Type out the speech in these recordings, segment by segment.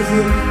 창세기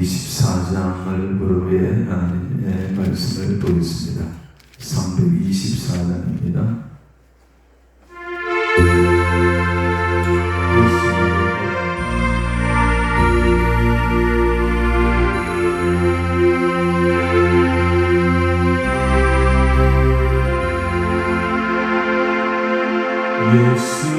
24장을 무릎에 하나님의 말씀을 보겠습니다. 324장입니다. 예수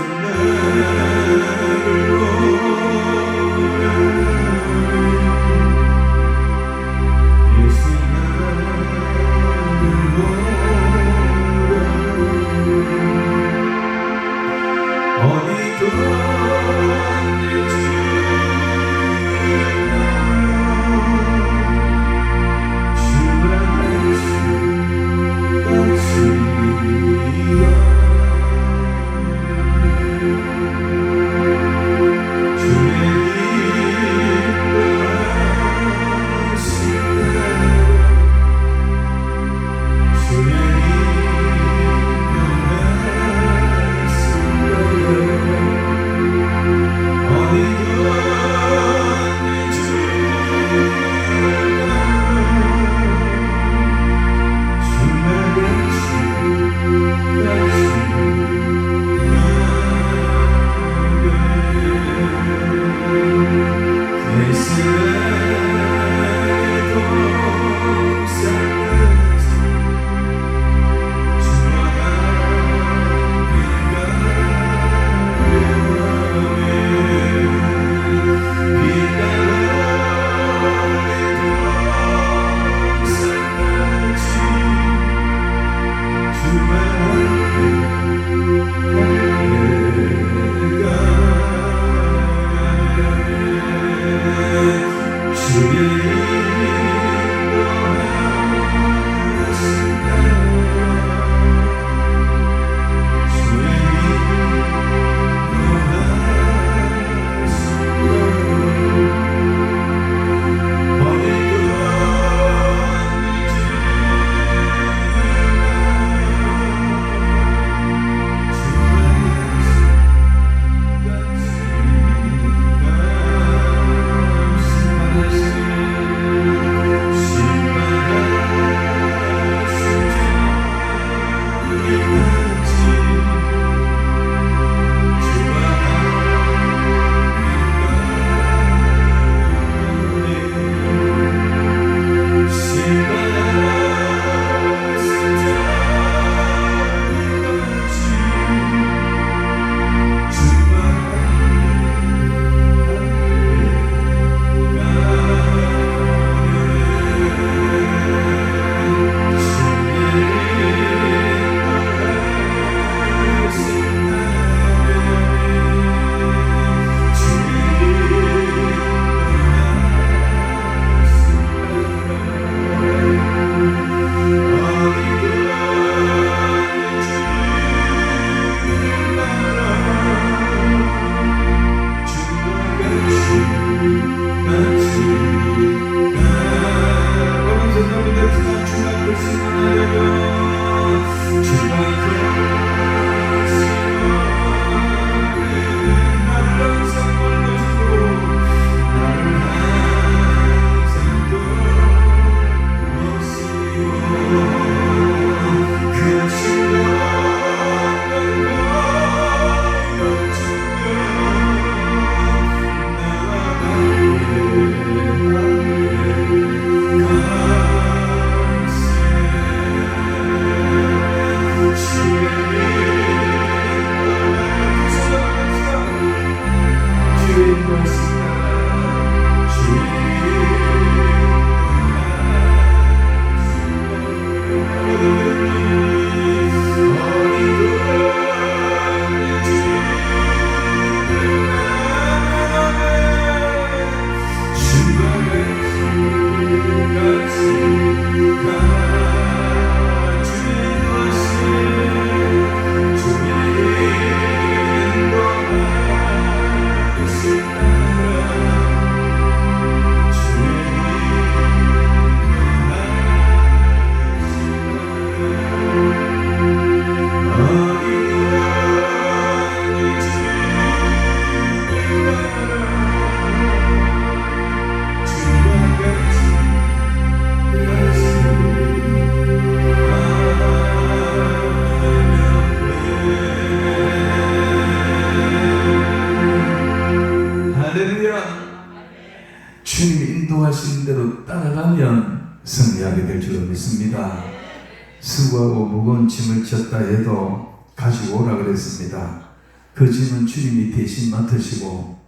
그랬습니다. 수고하고 무거운 짐을 졌다 해도 가지고 오라 그랬습니다. 그 짐은 주님이 대신 맡으시고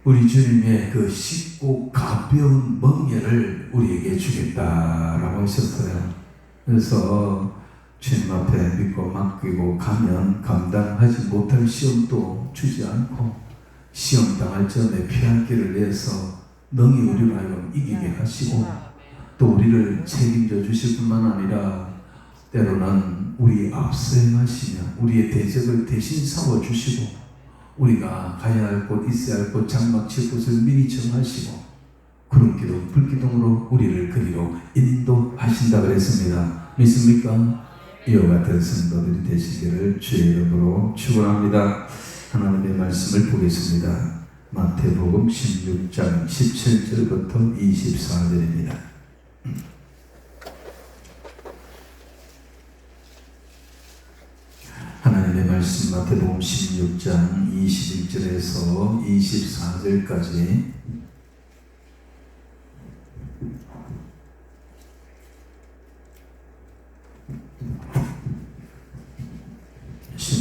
우리 주님의 그 쉽고 가벼운 멍에를 우리에게 주겠다라고 하셨어요. 그래서 주님 앞에 믿고 맡기고 가면 감당하지 못할 시험도 주지 않고 시험 당할 전에 피할 길을 내서 능히 우리로 하여금 이기게 하시고 또 우리를 책임져 주실 뿐만 아니라 때로는 우리 앞서 행하시며 우리의 대적을 대신 싸워주시고 우리가 가야 할 곳, 있어야 할 곳, 장막 칠 곳을 미리 정하시고 그런 기둥, 불기둥으로 우리를 그리로 인도하신다 그랬습니다. 믿습니까? 이와 같은 성도들이 되시기를 주의 이름으로 축원합니다. 하나님의 말씀을 보겠습니다. 마태복음 16장 17절부터 24절입니다. 하나님의 말씀 마태복음 16장 21절에서 24절까지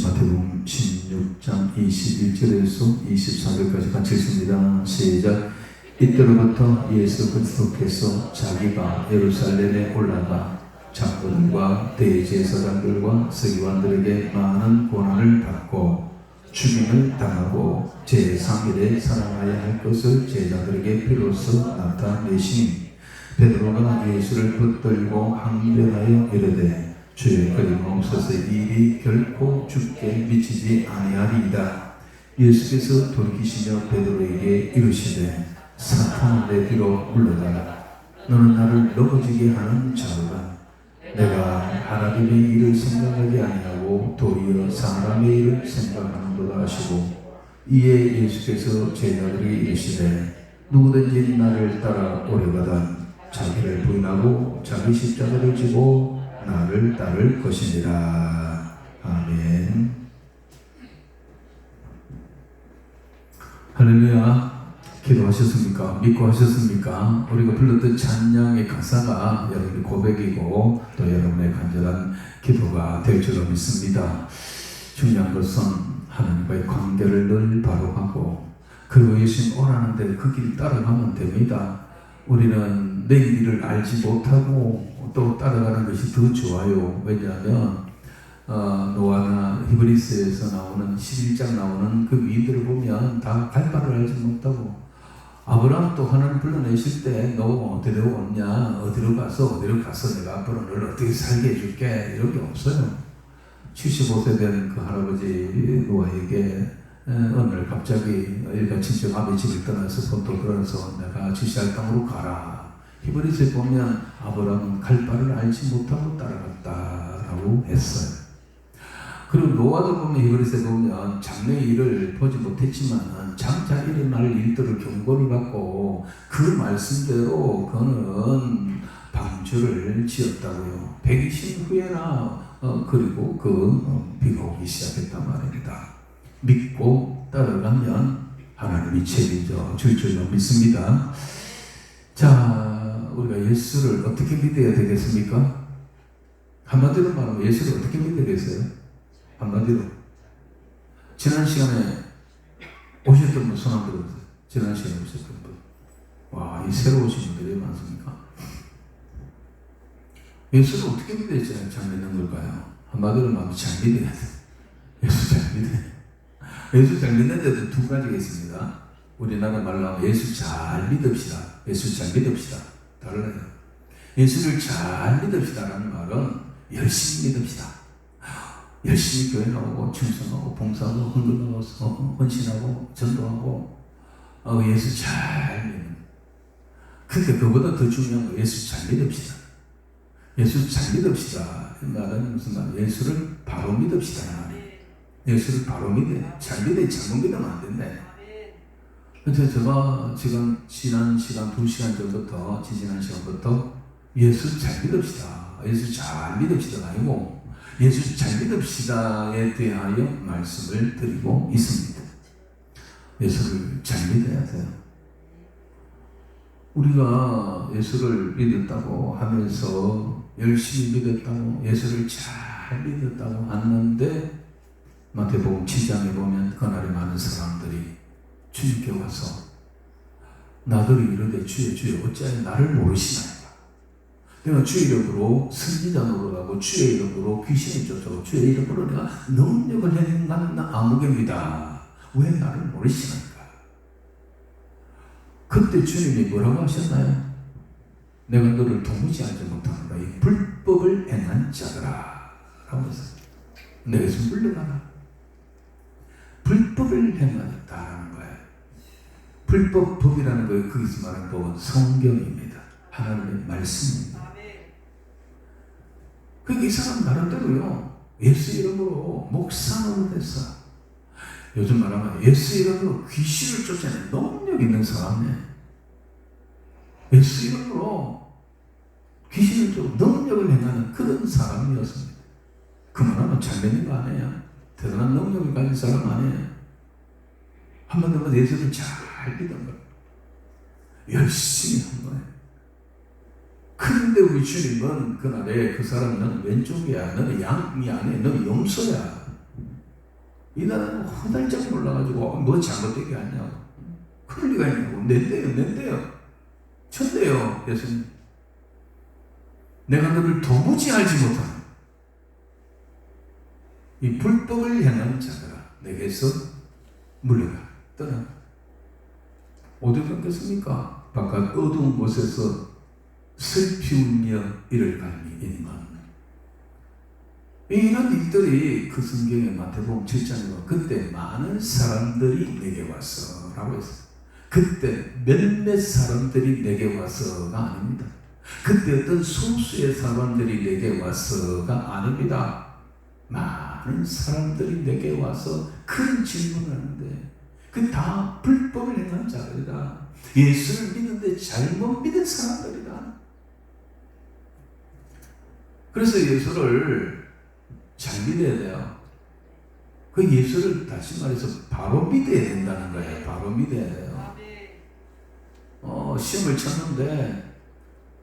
마태복음 16장 21절에서 24절까지 같이 읽습니다. 시작. 이때로부터 예수 그리스도께서 자기가 예루살렘에 올라가 장로들과 대제사장들과 서기관들에게 많은 고난을 받고 죽임을 당하고 제3일에 살아나야 할 것을 제자들에게 비로소 나타내시니 베드로가 예수를 붙들고 항변하여 이르되 주의 끊임없어서 일이 결코 죽게 미치지 아니하리이다. 예수께서 돌이키시며 베드로에게 이르시되 사탄아 내 뒤로 물러가라. 너는 나를 넘어지게 하는 자로다. 내가 하나님의 일을 생각하지 아니하고 도리어 사람의 일을 생각하는도다 하시고 이에 예수께서 제자들에게 이르시되 누구든지 나를 따라 오려거든 자기를 부인하고 자기 십자가를 지고 나를 따를 것이니라. 아멘. 할렐루야. 기도하셨습니까? 믿고 하셨습니까? 우리가 불렀던 찬양의 가사가 여러분의 고백이고 또 여러분의 간절한 기도가 될 줄로 믿습니다. 중요한 것은 하나님과의 관계를 늘 바로하고 그리고 예수님 오라는데 그 길 따라가면 됩니다. 우리는 내 길을 알지 못하고 또 따라가는 것이 더 좋아요. 왜냐하면 노아나 히브리스에서 나오는 11장 나오는 그 위인들을 보면 다 갈 바를 알지 못하고 아브라함 또 하나님 불러내실 때 너 어디로 왔냐 어디로 가서 내가 앞으로 너를 어떻게 살게 해줄게 이런 게 없어요. 75세 된 그 할아버지 노아에게 오늘 갑자기 일가 친척 아버지 집을 떠나서 본토 걸어서 내가 지시할 땅으로 가라. 히브리스에 보면 아브라함은 갈 바를 알지 못하고 따라갔다라고 했어요. 그리고 노아도 보면 히브리스에 보면 장래의 일을 보지 못했지만 장차 일어날 일들을 경고를 받고 그 말씀대로 그는 방주를 지었다고요. 120 후에나 그리고 비가 오기 시작했단 말입니다. 믿고 따라가면 하나님이 책임져 줄 줄로 믿습니다. 자, 우리가 예수를 어떻게 믿어야 되겠습니까? 한마디로 말하면 예수를 어떻게 믿어야겠어요? 한마디로 지난 시간에 오셨던 분 손 한번 들어보세요. 지난 시간에 오셨던 분. 와, 이 새로 오신 분들이 많습니까? 예수를 어떻게 믿어야 잘 믿는 걸까요? 한마디로 말하면 잘 믿어야 돼. 예수 잘 믿어야 돼. 예수 잘 믿는 데도 두 가지가 있습니다. 우리나라 말로 하면 예수 잘 믿읍시다. 예수 잘 믿읍시다. 달라요. 예수를 잘 믿읍시다라는 말은 열심히 믿읍시다. 열심히 교회 나오고 충성하고 봉사하고 헌금하고 헌신하고 전도하고 예수 잘 믿는. 그런데 그보다 더 중요한 거 예수 잘 믿읍시다. 예수 잘 믿읍시다. 이 말은 무슨 말이에요? 예수를 바로 믿읍시다. 예수를 바로 믿어야 잘 믿어야 잘못 믿으면 안 된대. 그래서 제가 지금 지난 시간 2시간 전부터 지난 시간부터 예수 잘 믿읍시다. 예수 잘 믿읍시다가 아니고 예수 잘 믿읍시다에 대하여 말씀을 드리고 있습니다. 예수를 잘 믿어야 돼요. 우리가 예수를 믿었다고 하면서 열심히 믿었다고 예수를 잘 믿었다고 하는데 마태복음 7장에 보면 그날에 많은 사람들이 주님께 와서 나더러 이르되 주여 주여 어찌하여 나를 모르시나이까. 내가 주의 이름으로 선지자 노릇하고 주의 이름으로 귀신을 쫓아오고 주의 이름으로 내가 능력을 행한 아무개입니다. 왜 나를 모르시나이까. 그때 주님이 뭐라고 하셨나요? 내가 너를 도무지 알지 못하노라 이 불법을 행한 자들아 라고 했어요. 내게서 물러가라. 불법을 행하였다라는 거예요. 불법, 법이라는 거예요. 거기서 말하는 법은 성경입니다. 하나님의 말씀입니다. 그러니까 이 사람 나름대로요 예수 이름으로 목사 노릇했어. 요즘 말하면 예수 이름으로 귀신을 쫓아내는 능력 있는 사람이에요. 예수 이름으로 귀신을 쫓아 능력을 행하는 그런 사람이었습니다. 그만하면 잘 되는 거 아니에요? 대단한 능력을 가진 사람 아니에요? 한번 더 예수를 잘 믿은 거예요. 열심히 한 거예요. 그런데 우리 주님은 그날에 그 사람 너는 왼쪽이야. 너는 양이 아니야. 너는 염소야. 이 나라는 허달짝 놀라가지고 너 잘못된 게 아니냐고. 그럴 리가 있냐고. 낸데요. 천대요. 예수님. 내가 너를 도무지 알지 못하는 이 불법을 향한 자들아 내게서 물러가 떠나. 어디 갔겠습니까? 바깥 어두운 곳에서 슬피 울며 이를 갈미 있는 이런 일들이 그 성경의 마태복음 7장에 보면 그때 많은 사람들이 내게 왔어 라고 했어요. 그때 몇몇 사람들이 내게 와서가 아닙니다. 그때 어떤 소수의 사람들이 내게 와서가 아닙니다. 많은 사람들이 내게 와서 큰 질문을 하는데 그 다 불법을 행한 자들이다. 예수를 믿는데 잘못 믿은 사람들이다. 그래서 예수를 잘 믿어야 돼요. 그 예수를 다시 말해서 바로 믿어야 된다는 거예요. 바로 믿어야 돼요. 시험을 쳤는데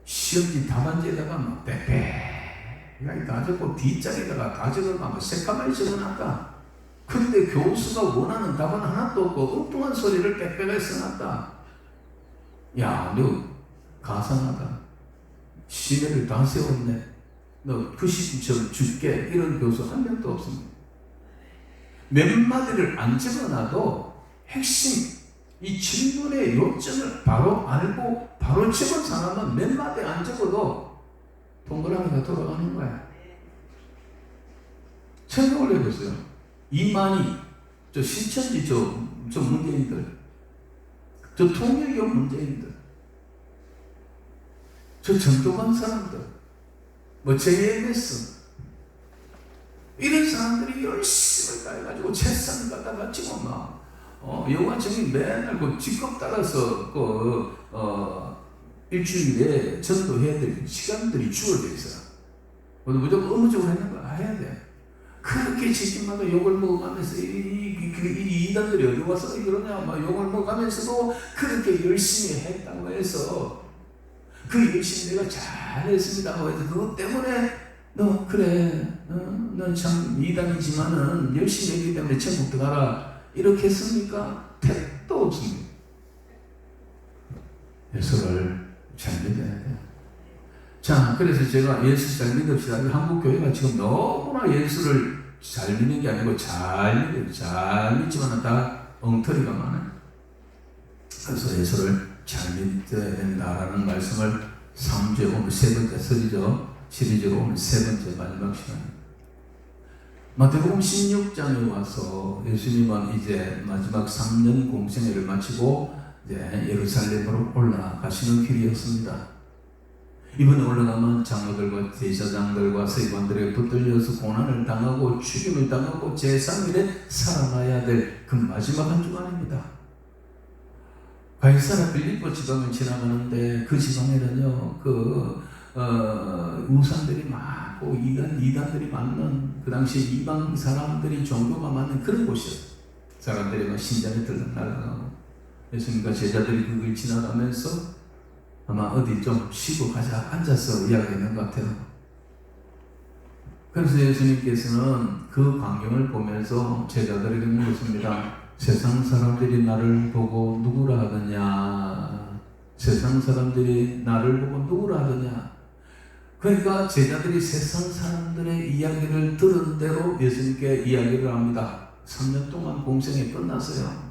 시험지 답안지에다가 막 빼빼 다 적고 뒷장에다가 다 적어놓고 새까맣게 적어놨다. 근데 교수가 원하는 답은 하나도 없고 엉뚱한 소리를 빽빽하게 써놨다. 야, 너 가상하다. 시내를 다 세웠네. 너 90점 줄게. 이런 교수 한 명도 없습니다. 몇 마디를 안 적어놔도 핵심, 이 질문의 요점을 바로 알고 바로 적은 사람은 몇 마디 안 적어도 동그라미가 돌아가는 거야. 생각을 해보세요. 이만희, 저 신천지 저 문재인들, 저 통일교 문재인들, 저 전도관 사람들, 뭐 JMS 이런 사람들이 열심을 다해가지고 채산 갖다가 지금 막 여호와청이 맨날 그 직급 따라서 일주일에 전도해야 될 시간들이 주어져 있어요. 무조건 의무적으로 하는 거 해야 돼. 그렇게 지금마다 욕을 먹어가면서 이 이단들이 어디 와서 그러냐 막 욕을 먹어가면서도 그렇게 열심히 했다고 해서 그 열심히 내가 잘했습니다 하고 해서 그것 때문에 너 그래 넌 참 이단이지만은 열심히 했기 때문에 천국 들어가라 이렇게 했습니까? 택도 없습니다. 예수를 잘 믿어야 돼요. 자, 그래서 제가 예수 잘 믿읍시다. 한국 교회가 지금 너무나 예수를 잘 믿는 게 아니고 잘 믿어요. 잘 믿지만 다 엉터리가 많아요. 그래서 예수를 잘 믿어야 된다라는 말씀을 3주에 오늘 세 번째 시리즈로 오늘 세 번째 마지막 시간입니다. 마태복음 16장에 와서 예수님은 이제 마지막 3년 공생애를 마치고 이제 예루살렘으로 올라가시는 길이었습니다. 이번에 올라가면 장로들과 제사장들과 서기관들에게 붙들려서 고난을 당하고 죽임을 당하고 제3일에 살아나야 될 그 마지막 한 주간입니다. 가이사라 빌립보 지방을 지나가는데 그 지방에는요 우상들이 많고 이단들이 많은 그 당시에 이방 사람들이 종교가 많은 그런 곳이었어요. 사람들이 막 신전에 들락날락하고 예수님과 제자들이 그걸 지나가면서 아마 어디 좀 쉬고 가자 앉아서 이야기했는 것 같아요. 그래서 예수님께서는 그 광경을 보면서 제자들에게 물었습니다. 세상 사람들이 나를 보고 누구라 하느냐? 세상 사람들이 나를 보고 누구라 하느냐? 그러니까 제자들이 세상 사람들의 이야기를 들은 대로 예수님께 이야기를 합니다. 3년 동안 공생이 끝났어요.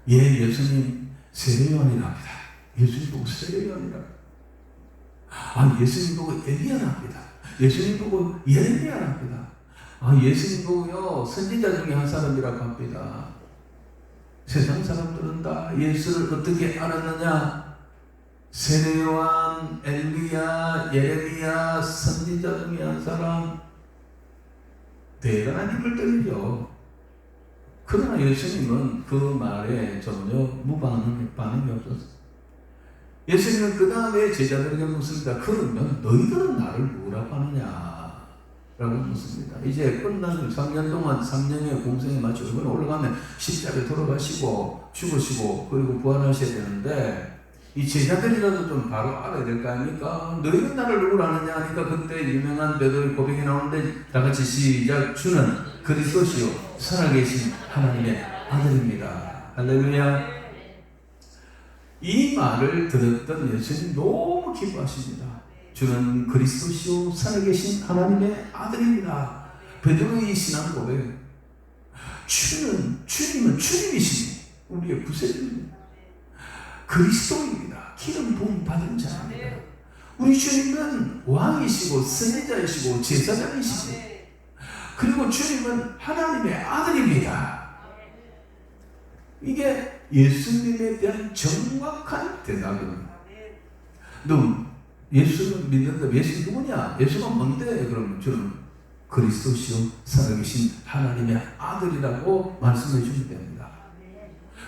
예, 예수님 세례요한이랍니다. 예수님 보고 세례요한이랍니다. 아, 예수님 보고 엘리야랍니다. 예수님 보고 예레미야랍니다. 아, 예수님 보고요 선지자 중에 한 사람이라고 합니다. 세상 사람들은 다 예수를 어떻게 알았느냐? 세례요한, 엘리야, 예레미야, 선지자 중에 한 사람, 대단한 힘을 들이죠. 그러나 예수님은 그 말에 전혀 반응이 없었어요. 예수님은 그 다음에 제자들에게 묻습니다. 그러면 너희들은 나를 뭐라고 하느냐? 라고 묻습니다. 이제 끝난 3년 동안 3년의 공생에 맞춰 이번에 올라가면 십자가에 돌아가시고 죽으시고 그리고 부활하셔야 되는데 이 제자들이라도 좀 바로 알아야 될 거 아닙니까? 너희는 나를 누구라 하느냐 하니까 그때 유명한 베드로의 고백이 나오는데 다 같이 시작. 주는 그리스도시요 살아계신 하나님의 아들입니다. 할렐루야. 이 말을 들었던 예수님 너무 기뻐하십니다. 주는 그리스도시요 살아계신 하나님의 아들입니다. 베드로의 신앙 고백. 주님은 주님이시니 우리의 구세주입니다. 그리스도입니다. 기름 부음 받은 자입니다. 우리 주님은 왕이시고 선지자이시고 제사장이시고 그리고 주님은 하나님의 아들입니다. 이게 예수님에 대한 정확한 대답입니다. 너 예수를 믿는다. 예수 누구냐? 예수가 뭔데? 그러면 저는 그리스도시요 살아계신 하나님의 아들이라고 말씀해 주면 됩니다.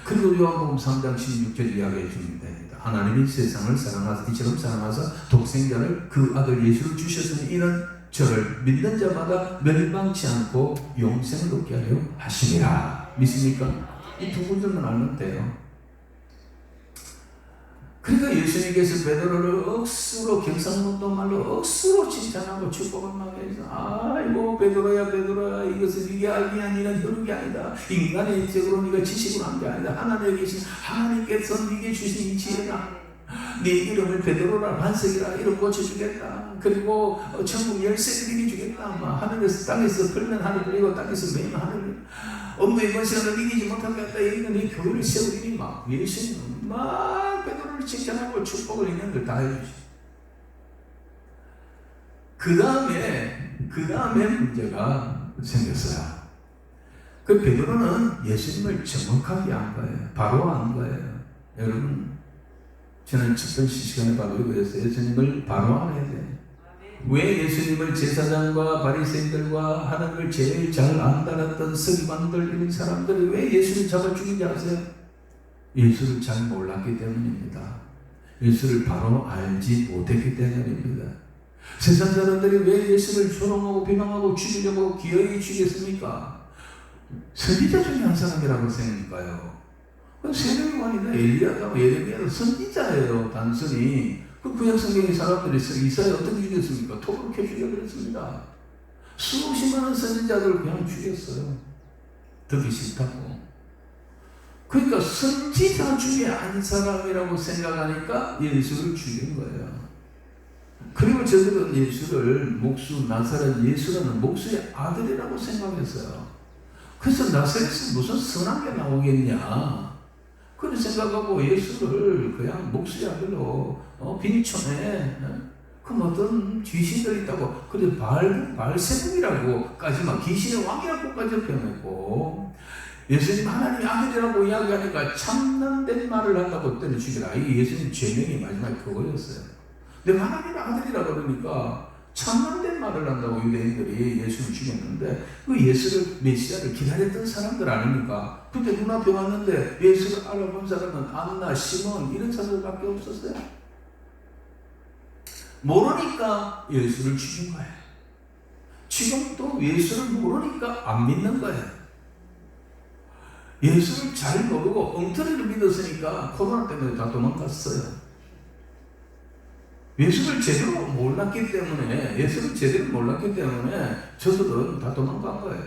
그리고 요한복음 3장 16절 이야기해 주면 됩니다. 하나님이 세상을 사랑하사 이처럼 사랑하사 독생자를 그 아들 예수를 주셨으니 이는 저를 믿는 자마다 멸망치 않고 영생을 얻게 하려 하심이라. 믿습니까? 이 두 구절만 알면 돼요. 그러니까 예수님께서 베드로를 억수로 경상북도 말로 억수로 칭찬하고 축복을 막 해서 아이고 베드로야 이것은 이게 아니라 혈육이 아니다. 인간의 인격으로 네가 지식으로 한 게 아니다. 하나님에 계신 하나님께서 네게 주신 이 지혜다. 네 이름을 베드로라 반석이라 이름 고쳐주겠다. 그리고 천국 열쇠를 네게 주겠다. 하늘에서 땅에서 풀면 하늘 그리고 땅에서 매면 하늘 엄부의 권세를 이기지 못하겠다. 이는 이 교회를 세우리니 막 예수님은 막 베드로를 칭찬하고 축복을 있는 걸 다 해주시죠. 그 다음에 문제가 생겼어요. 그 베드로는 예수님을 정확하게 안 거예요. 바로 안 거예요. 여러분 저는 첫 번째 시간에 바로 이거였어요. 예수님을 바로 알아야 돼요. 왜 예수님을 제사장과 바리새인들과 하나님을 제일 잘 안달았던 서기관들 이런 사람들이 왜 예수를 잡아 죽인지 아세요? 예수를 잘 몰랐기 때문입니다. 예수를 바로 알지 못했기 때문입니다. 세상 사람들이 왜 예수를 조롱하고 비방하고 죽이려고 기어이 죽였습니까? 선지자 중에 한 사람이라고 생각할까요? 세례요한이나 엘리야나 예레미야도 선지자예요. 단순히 그 구약 성경의 사람들이 이사야 어떻게 죽였습니까? 톱으로 캐 죽여버렸습니다. 수십 많은 선지자들을 그냥 죽였어요. 듣기 싫다고. 그러니까 선지자 중에 한 사람이라고 생각하니까 예수를 죽인 거예요. 그리고 저들은 예수를 나사렛 예수라는 목수의 아들이라고 생각했어요. 그래서 나사렛에서 무슨 선한 게 나오겠냐. 그렇게 생각하고 예수를 그냥 목수의 아들로 빈촌에 그 어떤 귀신들이 있다고 그래서 발세국이라고까지 막 귀신의 왕이라고까지 표현했고 예수님 하나님의 아들이라고 이야기하니까 참남된 말을 한다고 때려 죽이라. 이 예수님 죄명이 마지막에 그거였어요. 내가 하나님의 아들이라고 그러니까 참남된 말을 한다고 유대인들이 예수를 죽였는데 그 예수를 메시아를 기다렸던 사람들 아닙니까? 그때 눈앞에 왔는데 예수를 알아본 사람은 안나, 시몬 이런 사람들밖에 없었어요. 모르니까 예수를 죽인 거예요. 지금도 예수를 모르니까 안 믿는 거예요. 예수를 잘 모르고 엉터리를 믿었으니까 코로나 때문에 다 도망갔어요. 예수를 제대로 몰랐기 때문에 저들은 다 도망간 거예요.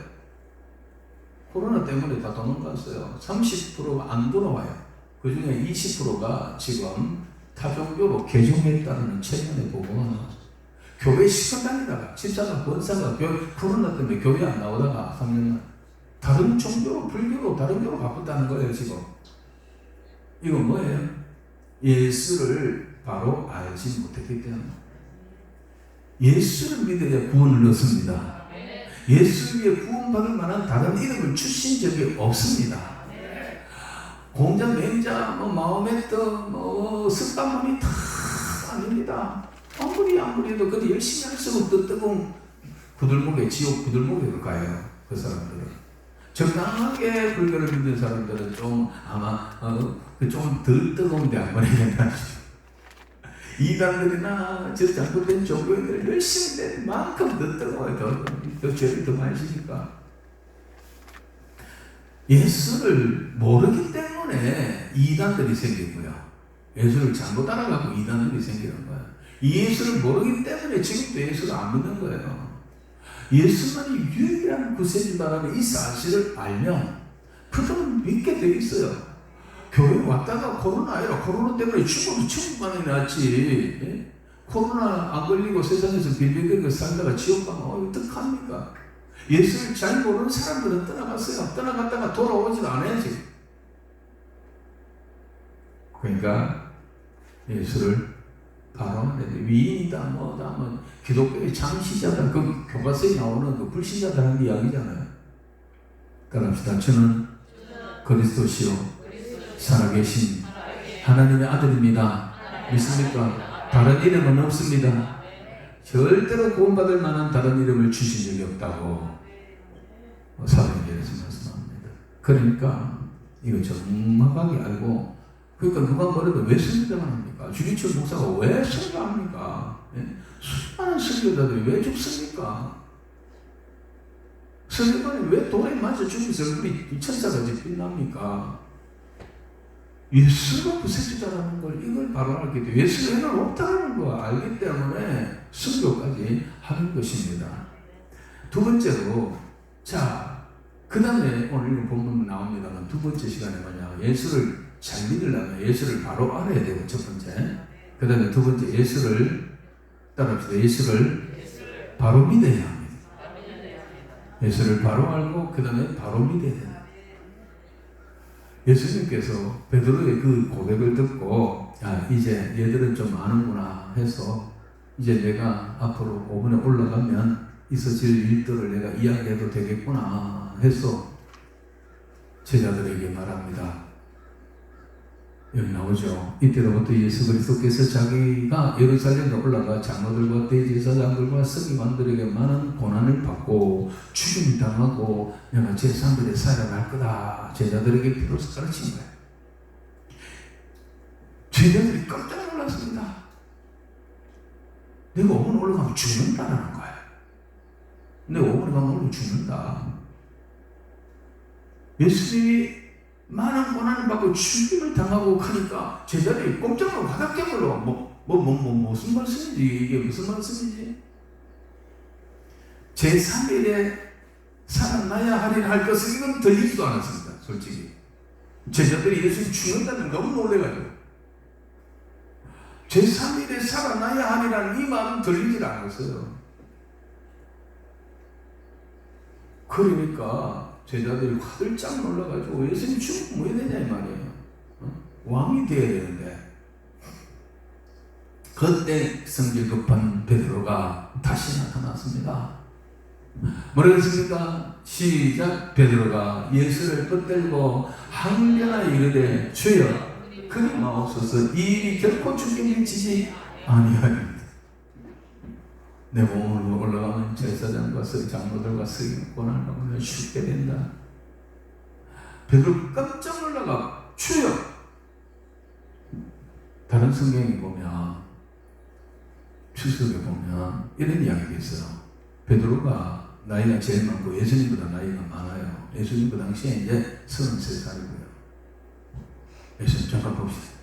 코로나 때문에 다 도망갔어요. 30%가 안 돌아와요. 그 중에 20%가 지금 타종교로 개종했다는 최근에 보고가 나왔어요. 교회 시간 다니다가 집사가 권사가 코로나 때문에 교회 안 나오다가 3년간 다른 종교로 불교로 다른 교로 바꿨다는 거예요. 지금 이건 뭐예요? 예수를 바로 알지 못했기 때문에. 예수를 믿어야 구원을 얻습니다. 예수 위에 구원받을 만한 다른 이름을 주신 적이 없습니다. 공자, 맹자, 마호메트, 석가모니 다 아닙니다. 아무리 해도 그래도 열심히 할수록 더 뜨거운 구들목에, 지옥 구들목에 가요. 그 사람들은. 적당하게 불교를 믿는 사람들은 좀 아마 좀 덜 뜨거운데 안 보내겠다. 이단들이나 저 잘못된 종교인들 열심히 낼 만큼 더 뜨거워요. 더 죄를 더 많이 지니까. 예수를 모르기 때문에 이단들이 생기고요. 예수를 잘못 따라가고 이단들이 생기는 거예요. 예수를 모르기 때문에 지금도 예수를 안 믿는 거예요. 예수만이 유일한 구세주다라는 이 사실을 알면 그들은 믿게 돼 있어요. 교회 왔다가 코로나 때문에 죽어도 천만이 났지. 예? 코로나 안 걸리고 세상에서 빌빌거리고 살다가 지옥 가면 어떡합니까? 예수를 잘 모르는 사람들은 떠나갔어요. 떠나갔다가 돌아오지도 않아야지. 그러니까 예수를 바로 위인이다 기독교의 창시자다 그 교과서에 나오는 그 불신자다라는 이야기잖아요. 따라합시다. 저는 그리스도시요 살아계신 하나님의 아들입니다. 믿습니까? 다른 이름은 없습니다. 절대로 구원받을 만한 다른 이름을 주신 적이 없다고 사도행전에서 말씀합니다. 그러니까 이거 정확하게 알고, 그러니까 누가 뭐래도 왜 설교만 합니까? 주기철 목사가 왜 설교합니까? 수많은 설교자들이 왜 죽습니까? 설교관이 왜 돌에 맞아 죽으면서 얼굴이 천사같이 빛납니까? 예수가 구세주다라는 걸 이걸 바로 알게 돼요. 예수 외에는 없다는 걸 알기 때문에 설교까지 하는 것입니다. 두 번째로, 자, 그 다음에 오늘 본문 나옵니다만 두 번째 시간에 뭐냐, 예수를 잘 믿으려면 예수를 바로 알아야 되고, 첫 번째. 그 다음에 두 번째, 예수를 따라합시다. 예수를 바로 믿어야 합니다. 예수를 바로 알고 그 다음에 바로 믿어야 된다. 예수님께서 베드로의 그 고백을 듣고, 이제 얘들은 좀 아는구나 해서 이제 내가 앞으로 5분에 올라가면 있어질 일들을 내가 이야기해도 되겠구나 해서 제자들에게 말합니다. 여기 나오죠. 이때로부터 예수 그리스도께서 자기가 예루살렘에 올라가 장로들과 대제사장들과 서기관들에게 많은 고난을 받고 죽임을 당하고 내가 제3일에 살아날 거다 제자들에게 비로소 가르친 거예요. 제자들이 깜짝 놀랐습니다. 내가 5분 올라가면 죽는다라는 거예요. 내가 5분 가면 죽는다. 예수님이 많은 고난을 받고 죽임을 당하고 하니까 제자들이 꼼짝으로 화답gem으로 무슨 말씀이지? 이게 무슨 말씀이지? 제3일에 살아나야 하리라 할 것은 이건 들리지도 않았습니다. 솔직히 제자들이 예수님 죽는다는 너무 놀래가지고 제3일에 살아나야 하리라는 이 말은 들리지 않았어요. 그러니까 제자들이 화들짝 놀라가지고 예수님 죽으면 뭐 해야 되냐 이 말이에요. 왕이 되어야 되는데. 그때 성질 급한 베드로가 다시 나타났습니다. 뭐라 그랬습니까? 시작. 베드로가 예수를 붙들고 항변하 이르되 주여 그리 마옵소서. 이 일이 결코 주께 미치지 아니하리이다. 내 몸으로 올라가면 제사장과 장로들과 서기관을 받으면 죽게 된다. 베드로 깜짝 놀라가 주여. 다른 성경에 보면 출석에 보면 이런 이야기가 있어요. 베드로가 나이가 제일 많고 예수님보다 나이가 많아요. 예수님 그 당시에 이제 33살이고요. 예수님 잠깐 봅시다.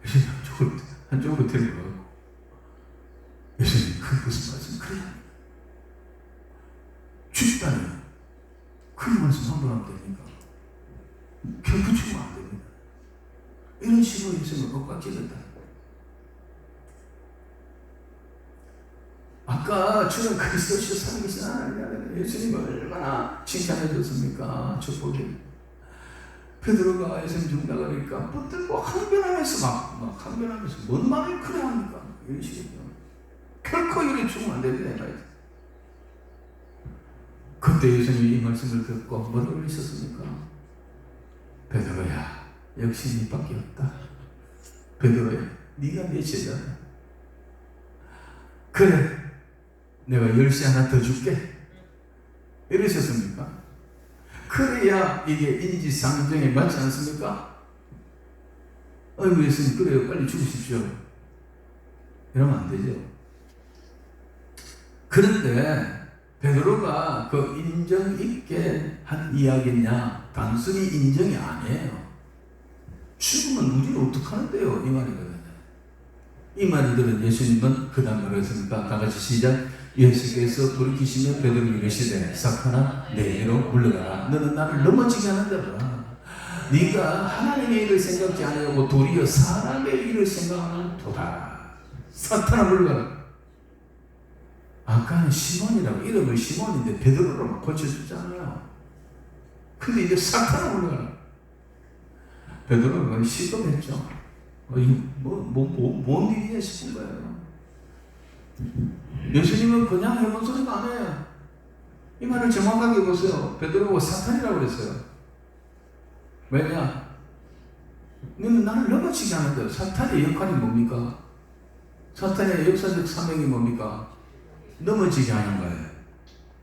예수님 한쪽으로 데리고 예수님 그게 무슨 말씀 그래요? 죽다니 그 말씀 한 번 하면 됩니까? 결코 죽으면 안 됩니다. 이런 식으로 예수님을 엇박지겠다. 아까 주는 그리스도시요 살아계신 하나님, 예수님을 얼마나 칭찬해 줬습니까? 축복해. 베드로가 예수님 죽는다 그러니까 붙들고 항변하면서 막 항변하면서 뭔 말을 그래 합니까? 이런 식이죠. 결코 이래 죽으면 안 됩니다. 그때 예수님이 이 말씀을 듣고 뭐라고 그러셨습니까? 베드로야, 역시 니밖에 없다. 베드로야, 네가 내 제자야. 그래, 내가 열쇠 하나 더 줄게. 이러셨습니까? 그래야 이게 인지상정에 맞지 않습니까? 아이고 예수님 그래요, 빨리 죽으십시오. 이러면 안 되죠. 그런데 베드로가 그 인정 있게 한 이야기냐? 단순히 인정이 아니에요. 죽으면 우리는 어떡하는데요? 이 말이거든요. 이 말을 들은 예수님은 그 다음 뭐라고 했습니까? 다 같이 시작. 예수께서 돌이키시며 베드로에게 이르시되 사탄아 내게로 물러가라. 너는 나를 넘어지게 하는데라. 네가 하나님의 일을 생각지 아니하고 도리어 사람의 일을 생각하는 도다. 사탄아 물러가라. 아까는 시몬이라고 이름을 시몬인데 베드로로 막 고쳐주잖아요. 근데 이제 사탄아 물러가라. 베드로는 시급했죠. 뭔 일이냐 싶은 거예요. 예수님은 그냥 해본 소리가 아니에요. 이 말을 정확하게 보세요. 베드로가 사탄이라고 그랬어요. 왜냐? 너는 나를 넘어지게 하는데 사탄의 역할이 뭡니까? 사탄의 역사적 사명이 뭡니까? 넘어지게 하는 거예요.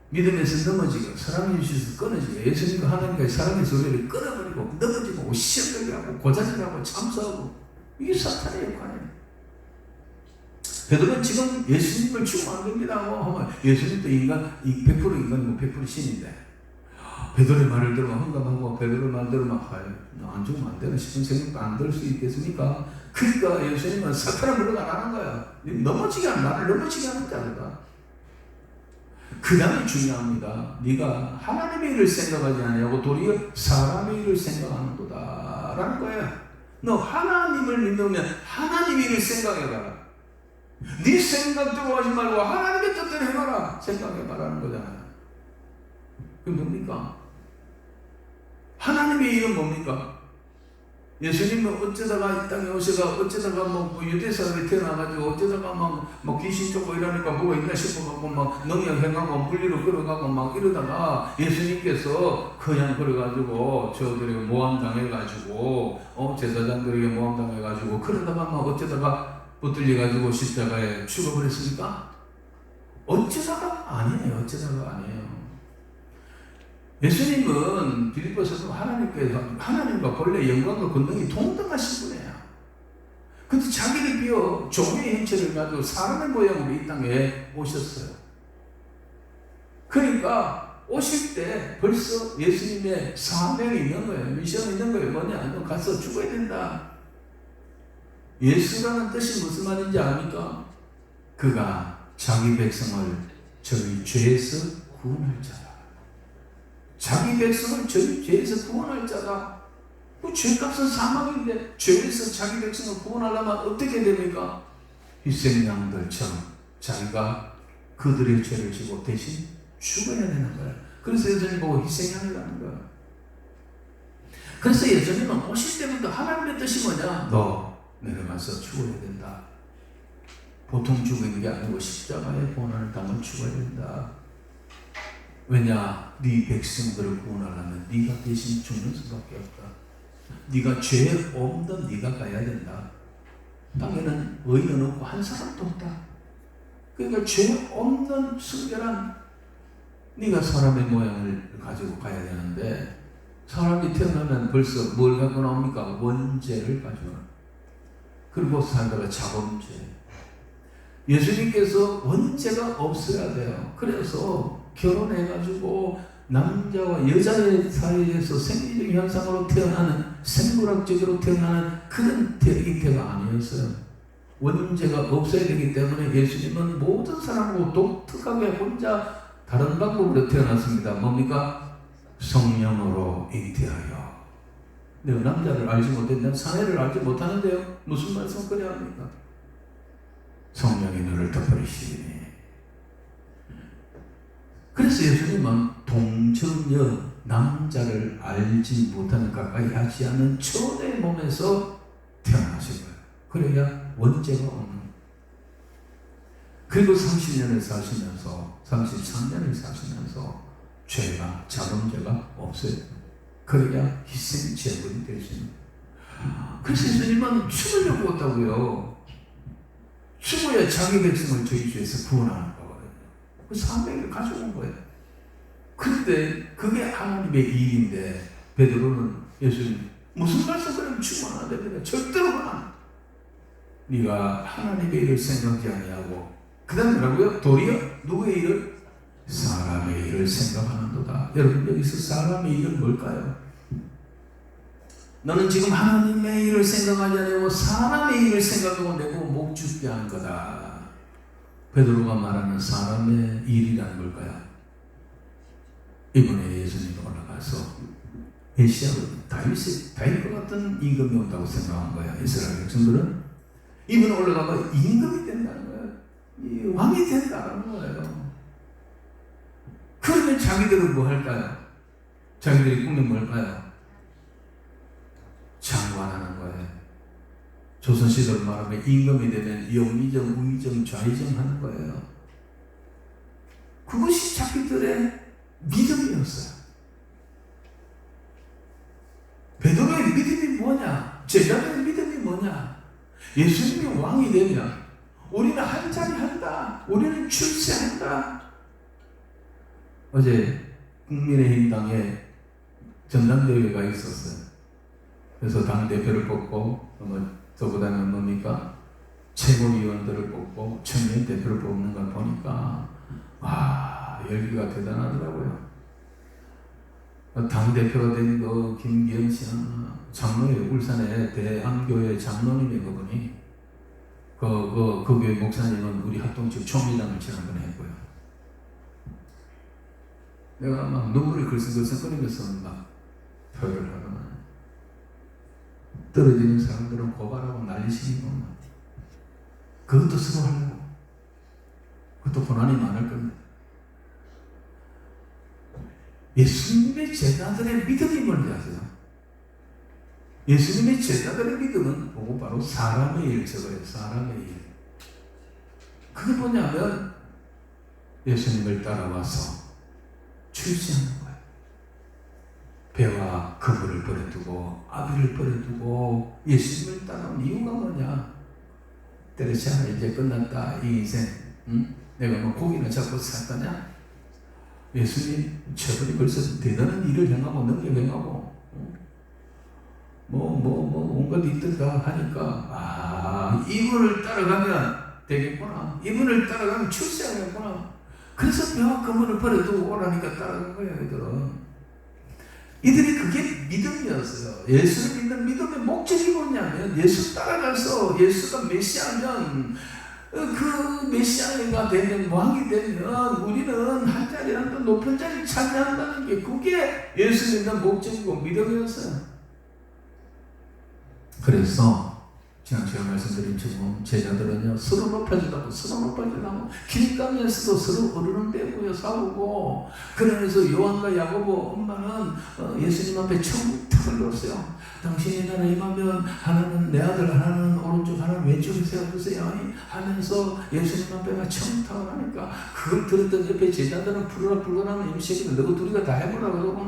믿음에서 넘어지고 사랑의 주에서 끊어지고 예수님과 하나님과의 사랑의 소리를 끊어버리고 넘어지고 시험되게 하고 고자질하고 참소하고 이게 사탄의 역할이에요. 베드로는 지금 예수님을 죽으면 안 됩니다 하면 예수님도 인간, 100% 인간이고 100% 신인데 베드로의 말을 들으면 흥감하고 베드로의 말을 들으면 안 죽으면 안 되나 싶은 생각도 안 들 수 있겠습니까? 그러니까 예수님은 사탄을 물러가라는 거야. 넘어지게 하는 나를 넘어지게 하는 자가. 그 다음에 중요합니다. 네가 하나님의 일을 생각하지 아니하고 도리어 사람의 일을 생각하는 거다 라는 거야. 너 하나님을 믿으면 하나님의 일을 생각해봐라. 네 생각대로 하지 말고 하나님의 뜻대로 해봐라. 생각해봐라는 거잖아요. 그게 뭡니까? 하나님의 일은 뭡니까? 예수님은 어쩌다가 이 땅에 오셔가 어쩌다가 뭐 유대 사람이 태어나가지고 어쩌다가 막 귀신 쫓고 이러니까 뭐가 있나 싶어가고 막 능력해가고 물리로 끌어가고 막 이러다가 예수님께서 그냥 그래가지고 저들에게 모함당해가지고 제사장들에게 모함당해가지고 그러다가 막 어쩌다가 붙들려가지고 십자가에 죽어버렸습니까? 어쩌다가 아니에요. 어쩌다가 아니에요. 예수님은 빌립보서도 하나님과 본래 영광과 권능이 동등하신 분이에요. 근데 자기를 비워 종의 형체를 가지고 사람의 모양으로 이 땅에 오셨어요. 그러니까 오실 때 벌써 예수님의 사명이 있는 거예요. 미션이 있는 거예요. 뭐냐? 너 가서 죽어야 된다. 예수라는 뜻이 무슨 말인지 압니까? 그가 자기 백성을 저희 죄에서 구원할 자다. 자기 백성을 저희 죄에서 구원할 자다. 그 죄값은 사망인데 죄에서 자기 백성을 구원하려면 어떻게 됩니까? 희생양들처럼 자기가 그들의 죄를 지고 대신 죽어야 되는 거예요. 그래서 예수님 보고 희생양이라는 거예요. 그래서 예수님은 오실 때부터 하나님의 뜻이 뭐냐? 너 내려가서 죽어야 된다. 보통 죽는 게 아니고 십자가의 고난을 당한 죽어야 된다. 왜냐? 네 백성들을 구원하려면 네가 대신 죽는 수밖에 없다. 네가 죄 없는 네가 가야 된다. 땅에는 의인은 없고 한 사람도 없다. 그러니까 죄 없는 순결한 네가 사람의 모양을 가지고 가야 되는데 사람이 태어나면 벌써 뭘 갖고 나옵니까? 원죄를 가지고 나옵니다. 그리고 살다가 자범죄. 예수님께서 원죄가 없어야 돼요. 그래서 결혼해가지고 남자와 여자의 사이에서 생리적 현상으로 태어나는 생물학적으로 태어나는 그런 잉태가 아니었어요. 원죄가 없어야 되기 때문에 예수님은 모든 사람으로 독특하게 혼자 다른 방법으로 태어났습니다. 뭡니까? 성령으로 잉태하여. 내가 남자를 알지 못했는데 사내를 알지 못하는데요. 무슨 말씀 그래야 합니까? 성령이 너를 덮어리시니. 그래서 예수님은 동정녀, 남자를 알지 못하는, 가까이 하지 않는 처녀의 몸에서 태어나신 거예요. 그래야 원죄가 없는. 그리고 30년을 사시면서, 33년을 사시면서 죄가, 자범죄가 없어요. 그래야 희생 제물이 될 수 있는. 그래서 예수님은 죽으려고 왔다고요. 죽어야 자기 백성을 저희 죄에서 구원하는 거거든요. 그 사명을 가져온 거예요. 그런데 그게 하나님의 일인데 베드로는 예수님 무슨 말씀 그러면 죽으면 안 됩니다. 절대로 안. 네가 하나님의 일을 생각지 아니하고 그 다음에 뭐라고요? 도리어 누구의 일을? 사람의 일을 생각하는도다. 여러분 여기서 사람의 일은 뭘까요? 너는 지금 하나님의 일을 생각하지 않고 사람의 일을 생각하고 내고 목 죽게 하는 거다. 베드로가 말하는 사람의 일이라는 걸까요? 이번에 예수님이 올라가서 메시아로 다윗과 같은 임금이 온다고 생각한 거예요. 이스라엘 백성들은 이번에 올라가서 임금이 된다는 거예요. 이 왕이 된다는 거예요. 그러면 자기들은 뭐 할까요? 자기들이 꿈이 뭘까요? 장관하는 거예요. 조선시대로 말하면 임금이 되면 영의정, 우의정, 좌의정 하는 거예요. 그것이 자기들의 믿음이었어요. 베드로의 믿음이 뭐냐? 제자들의 믿음이 뭐냐? 예수님이 왕이 되면 우리는 한 자리 한다. 우리는 출세한다. 어제 국민의힘당에 전당대회가 있었어요. 그래서 당대표를 뽑고 저보다는 뭡니까? 최고위원들을 뽑고 청년 대표를 뽑는 걸 보니까 와, 열기가 대단하더라고요. 당대표가 된 그 김기현 씨는 장로예요. 울산의 대안교회 장로님의 그분이 그 교회 목사님은 우리 합동측 총회장을 지난번에 했고요. 내가 막 눈물이 글썽글썽거리면서 막 표를 하거나 떨어지는 사람들은 고발하고 난리치는 것만 그것도 서로 하려고 그것도 고난이 많을 겁니다. 예수님의 제자들의 믿음이 뭔지 아세요? 예수님의 제자들의 믿음은 보고 바로 사람의 일 저거예요. 사람의 일. 그게 뭐냐면 예수님을 따라와서 출세하는 거예요. 배와 그물을 버려두고 아비를 버려두고 예수님을 따라온 이유가 뭐냐? 때려치아 이제 끝났다 이 인생. 응? 내가 뭐 고기나 잡고 살 거냐? 예수님 저분이 벌써 대단한 일을 행하고 능력 행하고 온갖 일들 다 하니까 이분을 따라가면 되겠구나. 이분을 따라가면 출세하겠구나. 그래서 배와 그물을 버려두고 오라니까 따라간 거예요. 이들이 그게 믿음이었어요. 예수를 믿는 믿음의 목적이 뭐냐면 예수 따라가서 예수가 메시아면 그 메시아가 되면 왕이 되면 우리는 한 자리 한 더 높은 자리 차지한다는 게 그게 예수 믿는 목적이고 믿음이었어요. 그래서 제가 말씀드린 지금 제자들은요 서로 높아지려고 길가면서도 서로 어른을 대고요 싸우고 그러면서 요한과 야고보 엄마는 예수님 앞에 청탁을 놓았어요. 당신이 나라 임하면 하나는 내 아들 하나는 오른쪽 하나는 왼쪽에 세워주세요 하면서 예수님 앞에가 청탁을 하니까 그걸 들었던 옆에 제자들은 불어라 하는 임시기는 너희 둘이가 다 해보라 그러고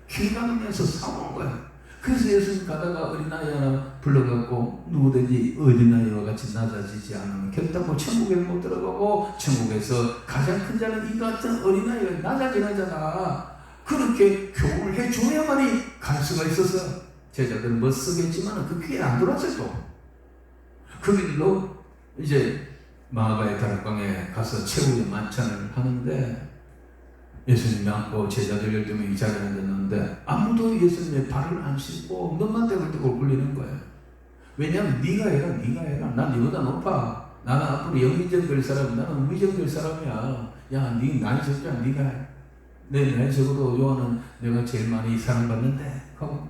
길가면서 싸우는 거예요. 그래서 예수님 가다가 어린아이 하나 불러갖고 누구든지 어린아이와 같이 낮아지지 않으면 결단코 천국에 못 들어가고 천국에서 가장 큰 자는 이 같은 어린아이가 낮아지는 자다. 그렇게 교훈을 해줘야만이 갈 수가 있었어요. 제자들은 멋쓰겠지만 그 귀에 안 들어왔어요. 또. 그 길로 이제 마가의 다락방에 가서 최후의 만찬을 하는데 예수님이 앉고 제자들 12명이 자리에 앉았는데 아무도 예수님의 발을 안 씻고 눈만 떼굴떼굴 굴리는 거예요. 왜냐하면 네가 해라. 난 네보다 높아. 나는 앞으로 영의정 될 사람, 나는 의정 될 사람이야. 야, 네 나이 적잖아. 네가 해. 내 나이 적어도 요한은 내가 제일 많이 사랑받는데 하고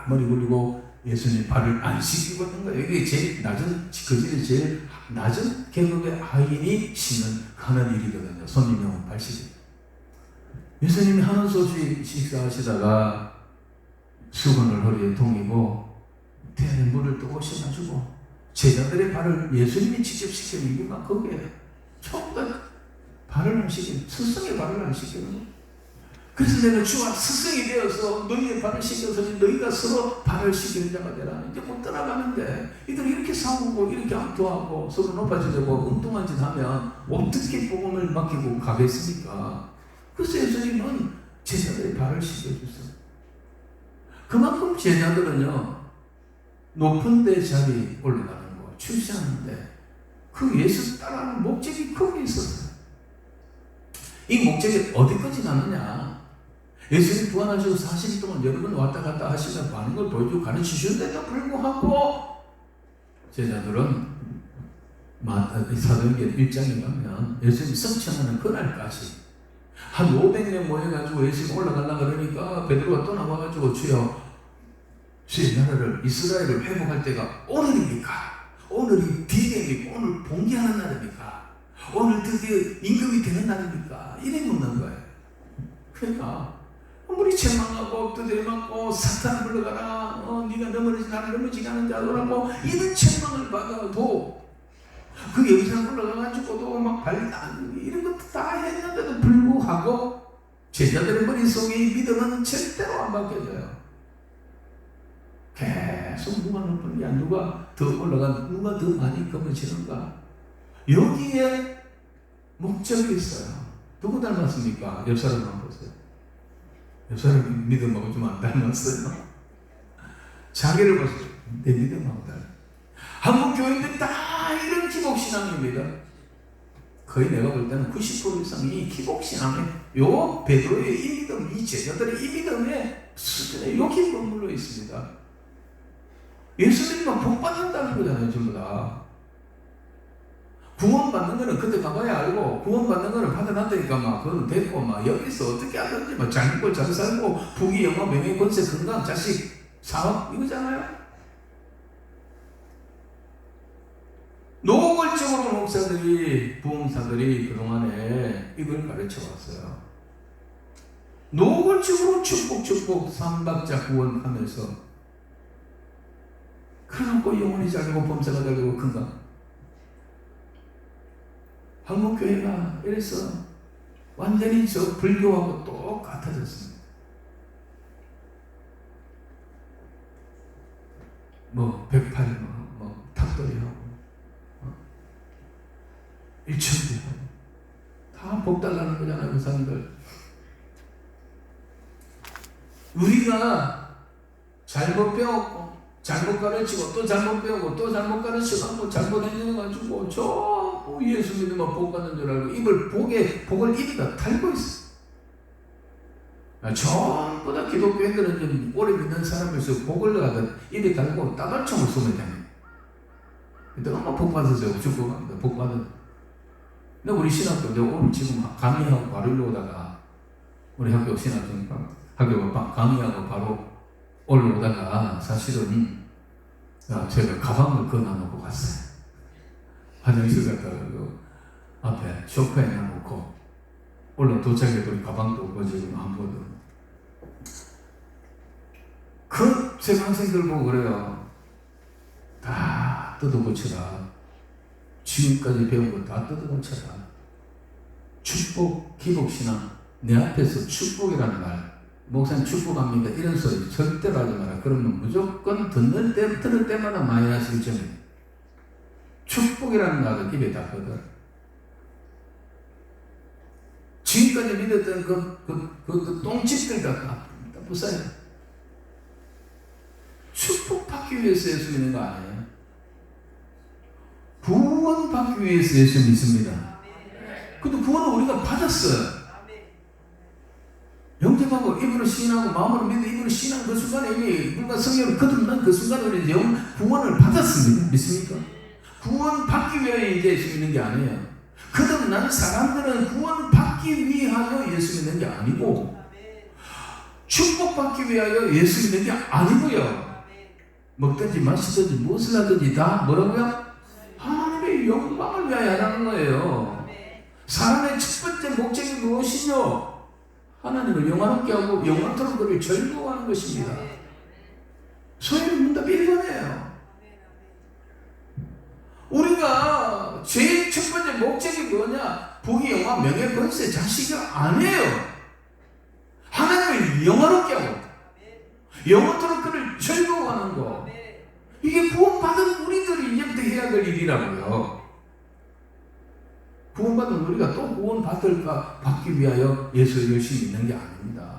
머리 굴리고 예수님 발을 안 씻기고 있는 거예요. 이게 제일 낮은, 거실에 제일 낮은 계급의 하인이 신는 하는 일이거든요. 손님용 발 씻기. 예수님이 하는 소식 식사하시다가 수건을 허리에 동이고 대안에 물을 또 오셔가지고 제자들의 발을 예수님이 직접 씻기는 이유가 거기에요. 전부 다 발을 안 씻기는, 스승의 발을 안 씻기는 거예요. 그래서 내가 주와 스승이 되어서 너희의 발을 씻겨서 너희가 서로 발을 씻기는 자가 되라. 이제 못 떠나가는데 이들 이렇게 싸우고 이렇게 암투하고 서로 높아지려고 엉뚱한 짓 하면 어떻게 복음을 맡기고 가겠습니까? 그래서 예수님은 제자들의 발을 씻겨주세요. 그만큼 제자들은요, 높은 데 자리에 올라가는 거, 출세하는데 그 예수 따라하는 목적이 거기에 있었어요. 이 목적이 어디까지 가느냐? 예수님 부활하시고 40일 동안 여러 번 왔다 갔다 하시면서 많은 걸 보여주고 가르치셨는데도 불구하고 제자들은 사도행전 1장에 가면 예수님 성천하는 그날까지 한 500명 모여가지고 예수님 올라가려고 그러니까 베드로가 또 나와가지고 주여 나라를 이스라엘을 회복할 때가 오늘입니까? 오늘이 디데이입니까? 오늘 봉기하는 날입니까? 오늘 드디어 임금이 되는 날입니까? 이래 묻는 거예요. 그러니까 아무리 책망하고 두드려 맞고 사탄을 불러가라, 네가 넘어지지 나를 넘어지게 하는 자라고 이런 책망을 받아도 그 영상 올라가가지고도 막 발단 이런 것도 다 했는데도 불구하고 제자들의 머릿속에 이 믿음은 절대로 안 바뀌어져요. 계속 누가 높으냐, 누가 더 올라가, 누가 더 많이 검어지는가. 여기에 목적이 있어요. 누구 닮았습니까? 옆 사람 한번 보세요. 옆 사람 믿음하고 좀 안 닮았어요. 자기를 보세요. 내 믿음하고 닮았어요. 한국 교인들 다 이런 기복신앙입니다. 거의 내가 볼 때는 90% 이상이 기복신앙에 요 베드로의 이 믿음, 이 제자들의 이 믿음의 수준에 여기 머물러 있습니다. 예수님만 복받는다는 거잖아요. 전부 다 구원받는 거는 그때 가봐야 알고, 구원받는 거는 받아놨다니까 막 그건 됐고, 막 여기서 어떻게 하든지 막 잘 먹고 잘 살고 부귀 영화 명예 권세 건강 자식 사업 이거잖아요. 노골적으로 목사들이, 부흥사들이 그동안에 이걸 가르쳐 왔어요. 노골적으로 축복 삼박자 구원하면서 그래놓고 영혼이 잘되고 범사가 잘되고 건강. 한국교회가 이래서 완전히 저 불교하고 똑같아졌습니다. 뭐 108, 뭐 탑돌이하고 일천대하고 다 복달라는 거잖아요. 그 사람들. 우리가 잘못 배웠고 잘못 가르치고 또 잘못 배우고 또 잘못 가르치고 잘못 행동해가지고 전부 예수 믿으면 복 받는 줄 알고 입을 복을 입에다 달고 있어. 전부 다 기독교인들은 좀 오래 믿는 사람에서 복을 가든 입에 달고 따발총을 쏘면 됩니다. 너무 복 받으세요. 축복합니다. 복 받은. 근데 우리 신학교 내가 오늘 지금 강의하고 바로 올라오다가 우리 학교 신학교니까 학교가 강의하고 바로 올라오다가 사실은 제가 가방을 꺼놔놓고 갔어요. 화장실 갔다가 그 앞에 소파에 놔놓고 도착해도 가방도 없고 지금 안 보던 그 재학생들 보고 그래요. 다 뜯어고쳐라. 지금까지 배운 거 다 뜯어고쳐라. 축복, 기복신앙, 내 앞에서 축복이라는 말, 목사님 축복합니다 이런 소리 절대로 하지 마라. 그러면 무조건 들을 때마다 마이너스 1점이에요. 축복이라는 말을 입에 다 걷어. 지금까지 믿었던 그 똥집들 다 부숴요. 축복받기 위해서 예수 믿는 거 아니에요. 구원받기 위해서 예수 믿습니다. 근데 구원은 우리가 받았어요. 영접하고 입으로 시인하고 마음으로 믿는 입으로 시인하는 그 순간에 이미 물과 성령을 거듭난 그 순간에 이제 구원을 받았습니다. 믿습니까? 구원 받기 위해 이제 예수 믿는 게 아니에요. 거듭난 사람들은 구원 받기 위하여 예수 믿는 게 아니고 축복받기 위하여 예수 믿는 게 아니고요. 먹든지 마시든지 무엇을 하든지 다 뭐라고요? 하나님의 영광을 위하여 하는 거예요. 사람의 첫 번째 목적이 무엇이뇨? 하나님을 영화롭게 하고 영원토록 그를 즐거워하는 것입니다. 소위 문답 1번이에요. 우리가 제일 첫 번째 목적이 뭐냐? 부귀 영화 명예 권세 자식이 아니에요. 하나님을 영화롭게 하고 영원토록 그를 즐거워하는 거. 이게 구원받은 우리들이 이제부터 해야 될 일이라고요. 구원받은 우리가 또 구원받을까 받기 위하여 예수를 열심히 믿는 게 아닙니다.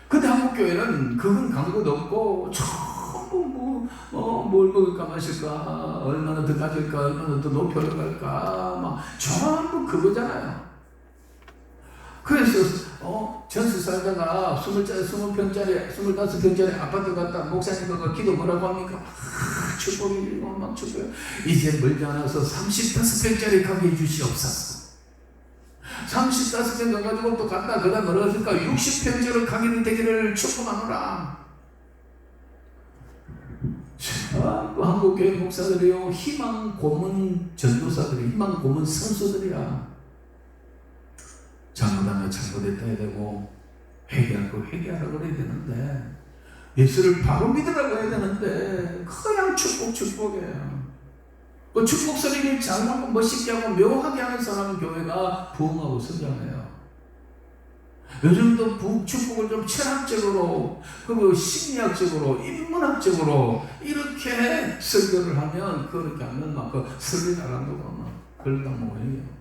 근데 한국교회는 그건 광고도 없고 전부 뭘 먹을까 마실까 얼마나 더 가질까 얼마나 더 높이 올라갈까 막 전부 그거잖아요. 그래서 전세 살다가 20평짜리 25평짜리 아파트 갔다 목사님 그거 기도 뭐라고 합니까? 축복이고 막 축복. 이제 멀지 않아서 35평짜리 가게 해주시옵소서. 35평 가가지고 또 갔다 그다음 뭐라고 했을까? 60평짜리 가게는 되기를 축복하노라. 전부 한국교회 목사들이요 희망 고문 전도사들이 희망 고문 선수들이야. 잘못하면 잘못했다 해야 되고 회개할 거 회개하라고 그래야 되는데 예수를 바로 믿으라고 해야 되는데 그냥 축복이에요. 그 축복 소리를 잘하고 멋있게 하고 묘하게 하는 사람은 교회가 부흥하고 성장해요. 요즘도 축복을 좀 철학적으로 그리고 심리학적으로 인문학적으로 이렇게 설교를 하면 그렇게 하면 막 그 설교 잘한다고 막 그런다고 해요.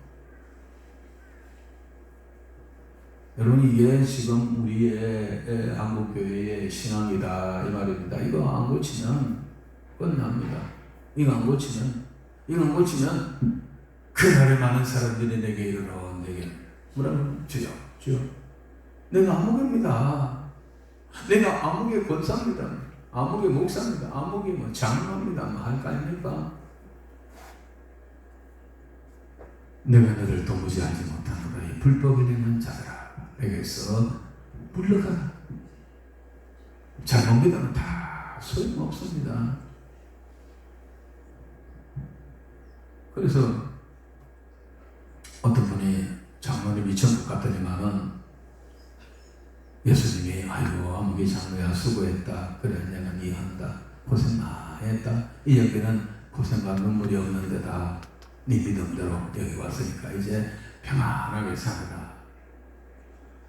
여러분 이게 지금 우리의 한국교회의 신앙이다 이 말입니다. 이거 안 고치면 끝납니다. 이거 안 고치면 그날에 많은 사람들이 내게 이르러 내게 뭐라고 주여 내가 아무개입니다. 내가 아무개 권사입니다. 아무개 목사입니다. 아무개 뭐 장로입니다. 뭐 할 거 아닙니까? 내가 너를 도무지 알지 못하노라 이 불법이 되는 자들아 내게서 물러가라. 잘못 믿으면 다 소용없습니다. 그래서 어떤 분이 장로님이 천국 갔더니만은 예수님이 아이고 아무개 장로야 수고했다. 그래 내가 이해한다. 고생 많이 했다. 이 여기는 고생과 눈물이 없는 데다 네 믿음대로 여기 왔으니까 이제 평안하게 살아라.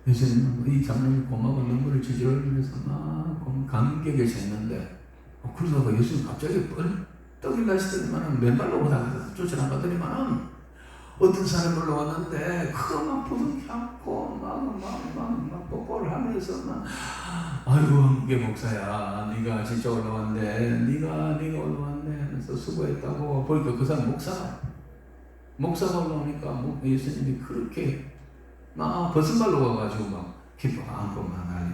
예수님은 이 장로님이 고마워 눈물을 지지러 흘리면서 막 감격에 졌는데 그러다가 예수님 갑자기 뻘떡 일어나시더니만은 맨발로 오다가 쫓아나가더니만은 어떤 사람이 올라왔는데 그막 부둥켜 안고 막 뽀뽀를 하면서 막 아이고 이게 목사야 네가 진짜 올라왔네 네가 올라왔네 하면서 수고했다고 보니까 그 사람 목사가 올라오니까 예수님이 그렇게 막 벗은발로 와가지고 막 기뻐 안고 막 난리.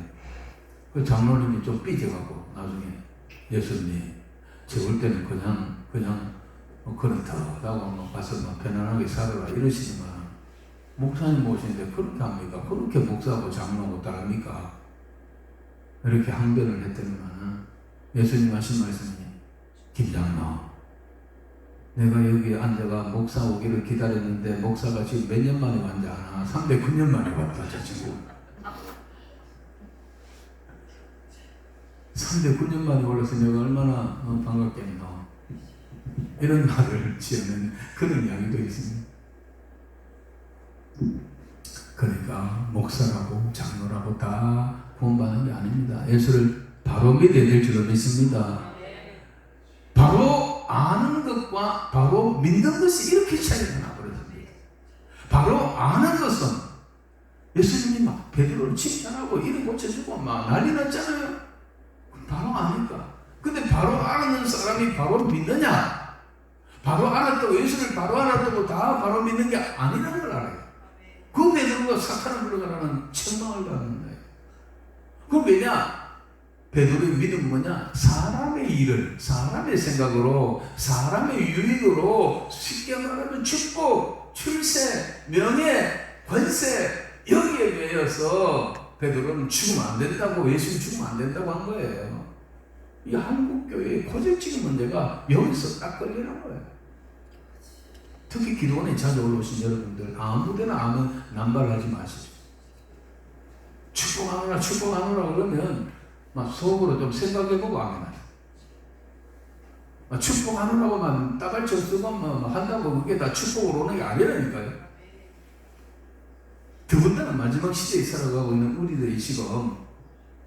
그 장로님이 좀 삐져가고 나중에 예수님 제올 때는 그냥 그렇다고 막 가서 막 편안하게 살아라 이러시지만 목사님 모시는데 그렇게 합니까? 그렇게 목사하고 장로하고 따릅니까? 이렇게 항변을 했더니만 예수님 하신 말씀이 김장로 내가 여기 앉아가 목사 오기를 기다렸는데 목사가 지금 몇 년 만에 왔지 않아? 309년 만에 왔다 저 친구 309년 만에 올라서 내가 얼마나 반갑겠노 이런 말을 지어낸 그런 이야기도 있습니다. 그러니까 목사라고 장로라고 다 구원받는 게 아닙니다. 예수를 바로 믿어야 될 줄로 믿습니다. 바로 아는 것과 바로 믿는 것이 이렇게 차이가 나버렸습니다. 바로 아는 것은 예수님이 막 베드로를 칭찬하고 이름 고쳐주고 막 난리 났잖아요. 바로 아니까. 근데 바로 아는 사람이 바로 믿느냐? 바로 알았다고 예수를 바로 알았다고 다 바로 믿는 게 아니라는 걸 알아요. 그 베드로가 사탄을 불러가 살아가라는 책망을 받는 거예요. 그럼 왜냐? 베드로의 믿음은 뭐냐? 사람의 일을 사람의 생각으로 사람의 유익으로 쉽게 말하면 축복, 출세, 명예, 권세 여기에 매여서 베드로는 죽으면 안 된다고, 예수님 죽으면 안 된다고 한 거예요. 이 한국교회의 고질적인 문제가 여기서 딱 걸리는 거예요. 특히 기도원에 자주 올라오신 여러분들 아무데나 아무 남발하지 마시죠. 축복하노라 축복하노라 그러면 막 속으로 좀 생각해보고 하면 축복하노라고만 따발쳐 쓰고 한다고 그게 다 축복으로 오는 게 아니라니까요. 더군다나 마지막 시대에 살아가고 있는 우리들이 지금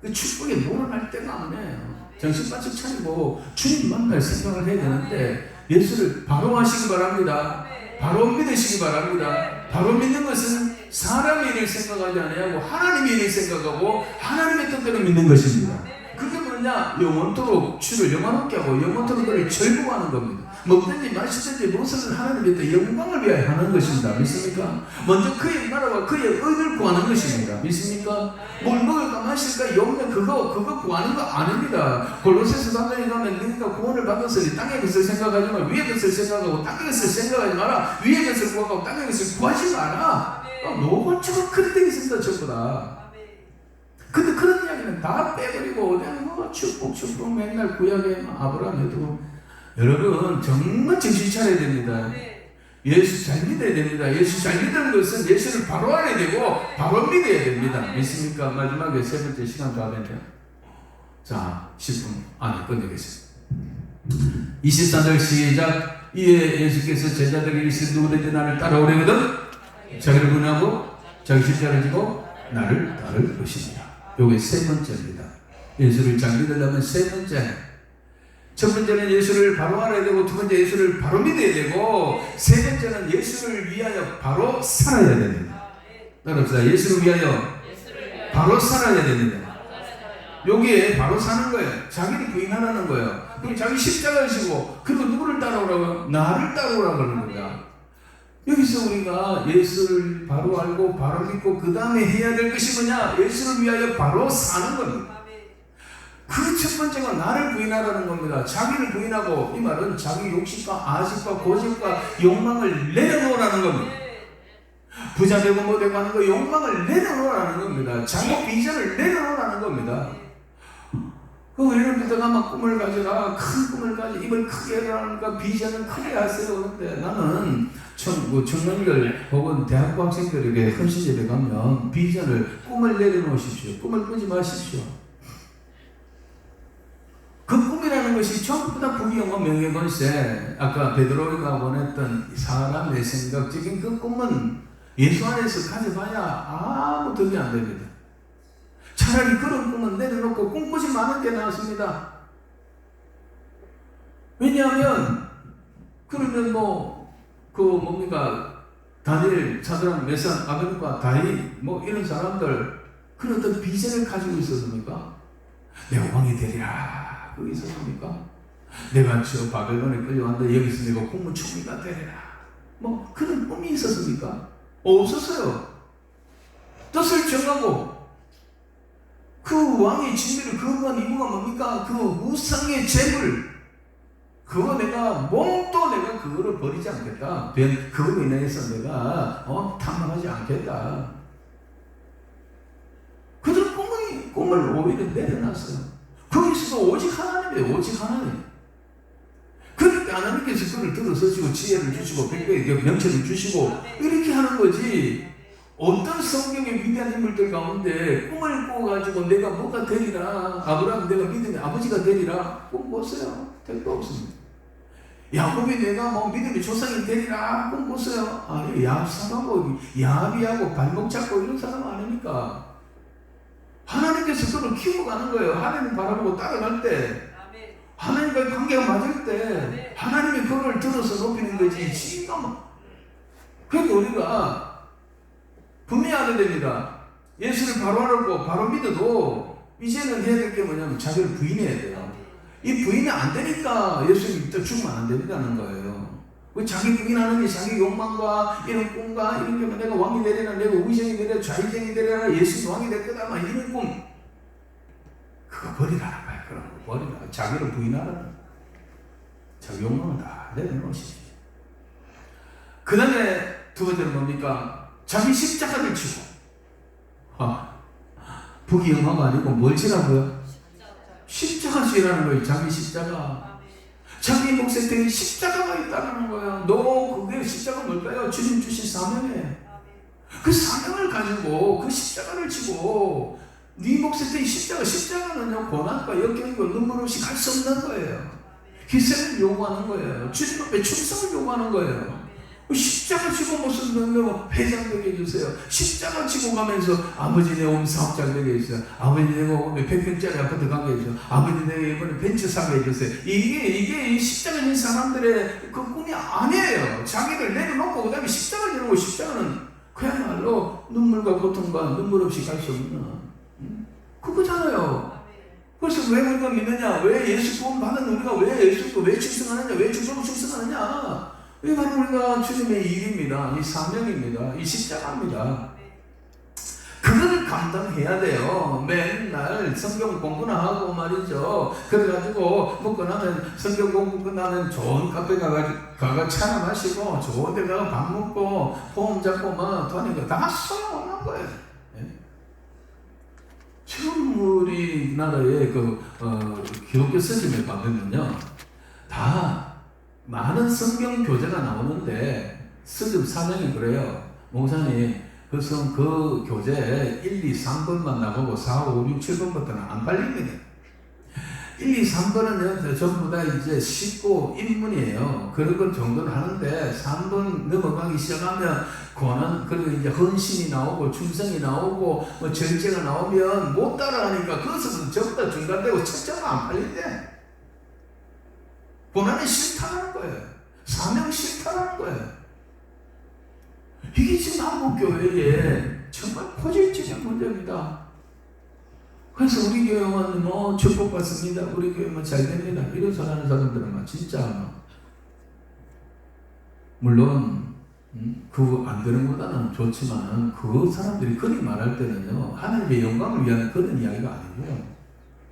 그 축복에 몰아날 때가 아니에요. 정신 바짝 차리고 주님 만날 생각을 해야 되는데 예수를 바로 하시기 바랍니다. 바로 믿으시기 바랍니다. 바로 믿는 것은 사람의 일을 생각하지 아니하고 하나님의 일을 생각하고 하나님의 뜻대로 믿는 것입니다. 그게 뭐냐? 영원토록 주를 영원롭게 하고 영원토록 그를 절구하는 겁니다. 먹든지 마시든지 무엇을 하나님의 뜻 영광을 위하여 하는 것입니다. 믿습니까? 먼저 그의 나라와 그의 의를 구하는 것입니다. 믿습니까? 뭘 먹을까 마실까 영면 그거 구하는 거 아닙니다. 골로새서 3장에 가면 너희가 구원을 받았으니 땅의 것을 생각하지 마라. 위의 것을 생각하고 땅의 것을 생각하지 마라. 위의 것을 구하고 땅의 것을 구하지 마라. 노골적으로 그렇게 되어 있습니다. 전부 다. 근데 그런 이야기는 다 빼버리고 그냥 축복 맨날 구약에 아브라함에도 여러분 정말 정신 차려야 됩니다. 예수 잘 믿어야 됩니다. 예수 잘 믿는 것은 예수를 바로 알아야 되고 바로 믿어야 됩니다. 믿습니까? 마지막에 세 번째 시간 더 하면요. 자, 10분 안에 끝내겠습니다. 23절 시작. 이에 예수께서 제자들에게 이르시되 누구든지 나를 따라오려거든 자기를 부인하고 자기 십자가를 지고 나를 따를 것입니다. 요게 세 번째입니다. 예수를 잘 믿으려면 세 번째. 첫 번째는 예수를 바로 알아야 되고, 두 번째 예수를 바로 믿어야 되고, 세 번째는 예수를 위하여 바로 살아야 됩니다. 따라합시다. 예수를 위하여 바로 살아야 됩니다. 여기에 바로 사는 거예요. 자기를 부인하라는 거예요. 그리고 자기 십자가를 지고, 그리고 누구를 따라오라고요? 나를 따라오라고 하는 겁니다. 여기서 우리가 예수를 바로 알고 바로 믿고 그 다음에 해야 될 것이 뭐냐? 예수를 위하여 바로 사는 겁니다. 그 첫 번째가 나를 부인하라는 겁니다. 자기를 부인하고, 이 말은 자기 욕심과 아식과 고집과 욕망을 내려놓으라는 겁니다. 부자 되고 뭐 되고 하는 거 욕망을 내려놓으라는 겁니다. 자기 비전을 내려놓으라는 겁니다. 그 우리는 그때가 막 꿈을 가져라, 큰 꿈을 가져, 입을 크게 하라니까 비전을 크게 하세요. 그런데 나는 청년들 혹은 대학부 학생들에게 헌신제에 가면 비전을, 꿈을 내려놓으십시오. 꿈을 꾸지 마십시오. 그 꿈이라는 것이 전부 다 부귀영화 명예권세, 아까 베드로가 원했던 사람의 생각적인 그 꿈은 예수 안에서 가져봐야 아무 득이 안 됩니다. 차라리 그런 꿈은 내려놓고 꿈꾸지 마는 게 낫습니다. 왜냐하면 그러면 다니엘, 사드락, 메삭, 아베드고와 다윗 이런 사람들 그런 어떤 비전을 가지고 있었습니까? 내가 왕이 되리라 그게 있었습니까? 내가 저 바벨론에 끌려왔는데 여기서 내가 국무총리가 되리라 그런 꿈이 있었습니까? 없었어요. 뜻을 정하고 그 왕의 진미를 그거만 이유가 뭡니까? 그 우상의 재물 그거 내가 그거를 버리지 않겠다. 그거로 인해서 내가 탐망하지 않겠다. 그들 꿈을 오히려 내려놨어요. 거기서도 오직 하나님이에요. 오직 하나님. 그러니까 하나님께서 그를 들어서시고 지혜를 주시고 백배의 명체를 주시고 이렇게 하는 거지. 어떤 성경의 위대한 인물들 가운데 꿈을 꾸어가지고 내가 뭐가 되리라, 아브라함 내가 믿음의 아버지가 되리라 꿈 꿨어요? 택도 없습니다. 야곱이 내가 믿음의 조상이 되리라 꿈 꿨어요? 아니, 야합사하고 야합이하고 발목 잡고 이런 사람 아닙니까? 하나님께서 그를 키워가는 거예요. 하나님 바라보고 따라갈 때, 하나님과의 관계가 맞을 때 하나님이 그를 들어서 높이는 거지. 그러니까 우리가 분명히 알아야 됩니다. 예수를 바로 알고 바로 믿어도 이제는 해야 될 게 뭐냐면 자기를 부인해야 돼요. 이 부인이 안 되니까 예수님 죽으면 안 된다는 거예요. 그 자기 부인하는 게 자기 욕망과 이런 꿈과 이런 게 내가 왕이 되려나, 내가 우생이 되려나, 좌의쟁이 되려나, 예수님 왕이 될 거다, 막 이런 꿈. 그거 버리라는 거야. 그런 거 버리라. 자기를 부인하라는. 자기 욕망은 다 내려놓으시지. 그 다음에 두 번째는 뭡니까? 자기 십자가를 지고. 부귀영화가 아니고 뭘 지라고요? 십자가 지라는 거예요. 자기 십자가. 자기 몫에 대해 십자가가 있다는 거예요. 그게 십자가 뭘까요? 주님 주신 사명이에요. 그 사명을 가지고 그 십자가를 지고 네 몫에 대해 십자가는요, 고난과 역경과 눈물 없이 갈 수 없는 거예요. 희생을 요구하는 거예요. 주님 앞에 충성을 요구하는 거예요. 십자가 지고 무슨 명령 회장 되게 해주세요. 십자가 지고 가면서 아버지 내 오면 사업장 되게 해주세요. 아버지 내가 오면 100평짜리 아파트 가게 해주세요. 아버지 내가 이번에 벤츠 사게 해주세요. 이게 십자가 진 사람들의 그 꿈이 아니에요. 자기를 내려놓고 그 다음에 십자가 지는 거. 십자가는 그야말로 눈물과 고통과 눈물 없이 갈 수 없는 그거잖아요. 그래서 왜 우리가 믿느냐? 왜 예수 구원 받은 우리가 왜 예수께 왜 충성하느냐? 왜 주님을 충성하느냐? 이 바로 우리가 주님의 일입니다. 이 사명입니다. 이 십자가입니다. 그거를 감당해야 돼요. 맨날 성경 공부나 하고 말이죠. 그래가지고 먹고 나면 성경 공부 끝나면 좋은 카페 가가 차나 마시고 좋은 데 가서 밥 먹고 호흡 잡고 뭐 도는 거 다 소용없는 거예요. 지금 우리나라의 기독교 서점에 가면요, 다 많은 성경 교재가 나오는데 서점 사명이 그래요. 목사님, 그 교재 1, 2, 3번만 나가고 4, 5, 6, 7번부터는 안 팔립니다. 1, 2, 3번은 전부 다 이제 쉽고 인문이에요. 그런 건 정도는 하는데 3번 넘어가기 시작하면 그리고 이제 헌신이 나오고 충성이 나오고 뭐 절제가 나오면 못 따라가니까 그것은 전부 다 중단되고 첫째가 안 팔린대. 고난이 싫다는 거예요. 사명 싫다는 거예요. 이게 지금 한국교회에 정말 고질적인 문제입니다. 그래서 우리 교회만 축복받습니다. 우리 교회만 잘됩니다. 이런 소리 하는 사람들은 진짜 물론 안 되는 것보다는 좋지만 그 사람들이 그리 말할 때는요, 하나님의 영광을 위한 그런 이야기가 아니고요,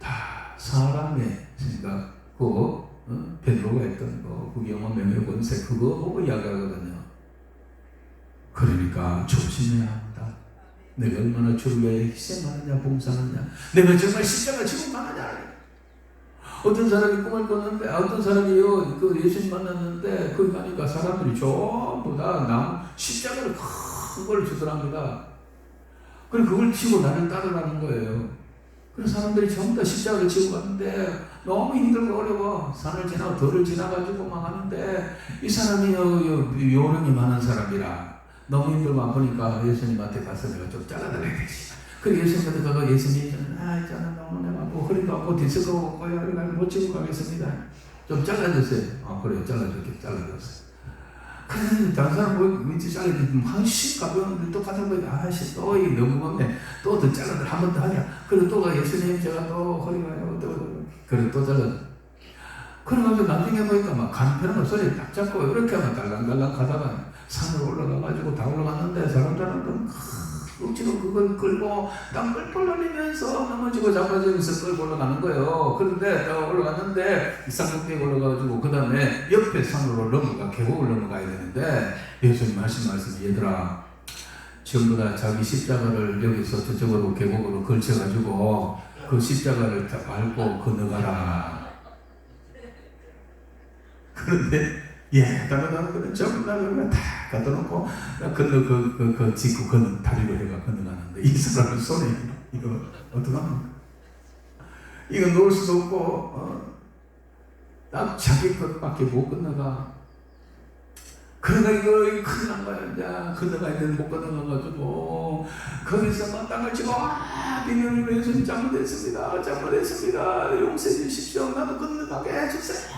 다 사람의 생각, 베드로가 했던 구경원 명예 권세 그거 보고 이야기하거든요. 그러니까 조심해야 합니다. 내가 얼마나 주를 위해 희생하느냐, 봉사하느냐, 내가 정말 십자가 지고 가느냐. 어떤 사람이 꿈을 꿨는데, 어떤 사람이 예수님 만났는데 거기 가니까 사람들이 전부 다 십자가를 큰 걸 주더랍니다. 그리고 그걸 치고 나를 따르라는 거예요. 그래서 사람들이 전부 다 십자가를 지고 갔는데 너무 힘들고 어려워. 산을 지나고 들을 지나가지고 막 하는데 이 사람이 요령이 많은 사람이라 너무 힘들고 아프니까 예수님한테 가서 내가 좀 잘라달라야 되지. 그리고 예수님한테 가서 예수님 저는 너무 내가 허리가 아프고 디스크가 없고요. 못 치고 가겠습니다. 좀 잘라주세요. 그래요. 잘라줬어요. 그래서 다른 사람 왠지 잘라주면 한씩 가벼운데 또 가서 또 이게 너무 무겁네. 또 더 잘라들 한 번 더 하냐. 그리고 또 예수님 제가 또 허리가 그리고 또 잘라. 그러면서 나중에 보니까 막 간편한 소리 딱 잡고 이렇게 하면 달랑달랑 가다가 산으로 올라가가지고 다 올라갔는데 사람들은 억지로 그걸 끌고 땀 뻘뻘 흘리면서 넘어지고 잡아지면서 끌고 올라가는 거예요. 그런데 올라갔는데 쌍둥이에 올라가가지고 그 다음에 옆에 산으로 계곡을 넘어가야 되는데 예수님 말씀 얘들아 전부 다 자기 십자가를 여기서 저쪽으로 계곡으로 걸쳐가지고 그 십자가를 다 밟고 건너가라. 그런데 가다가 전부 다 갖다 놓고 짚고 다리로 해가 건너가는데 이 사람은 손에 이거 어떡합니까? 이거 놓을 수도 없고 딱 자기 것밖에 못 건너가. 그러다 이거 큰일 난 거야. 이제 건너가야 되는데 못 건너가가지고 거기서 막 땅을 치고 비명으로 예수님 잘못했습니다. 용서해 주십시오. 나도 건너가게 해주세요.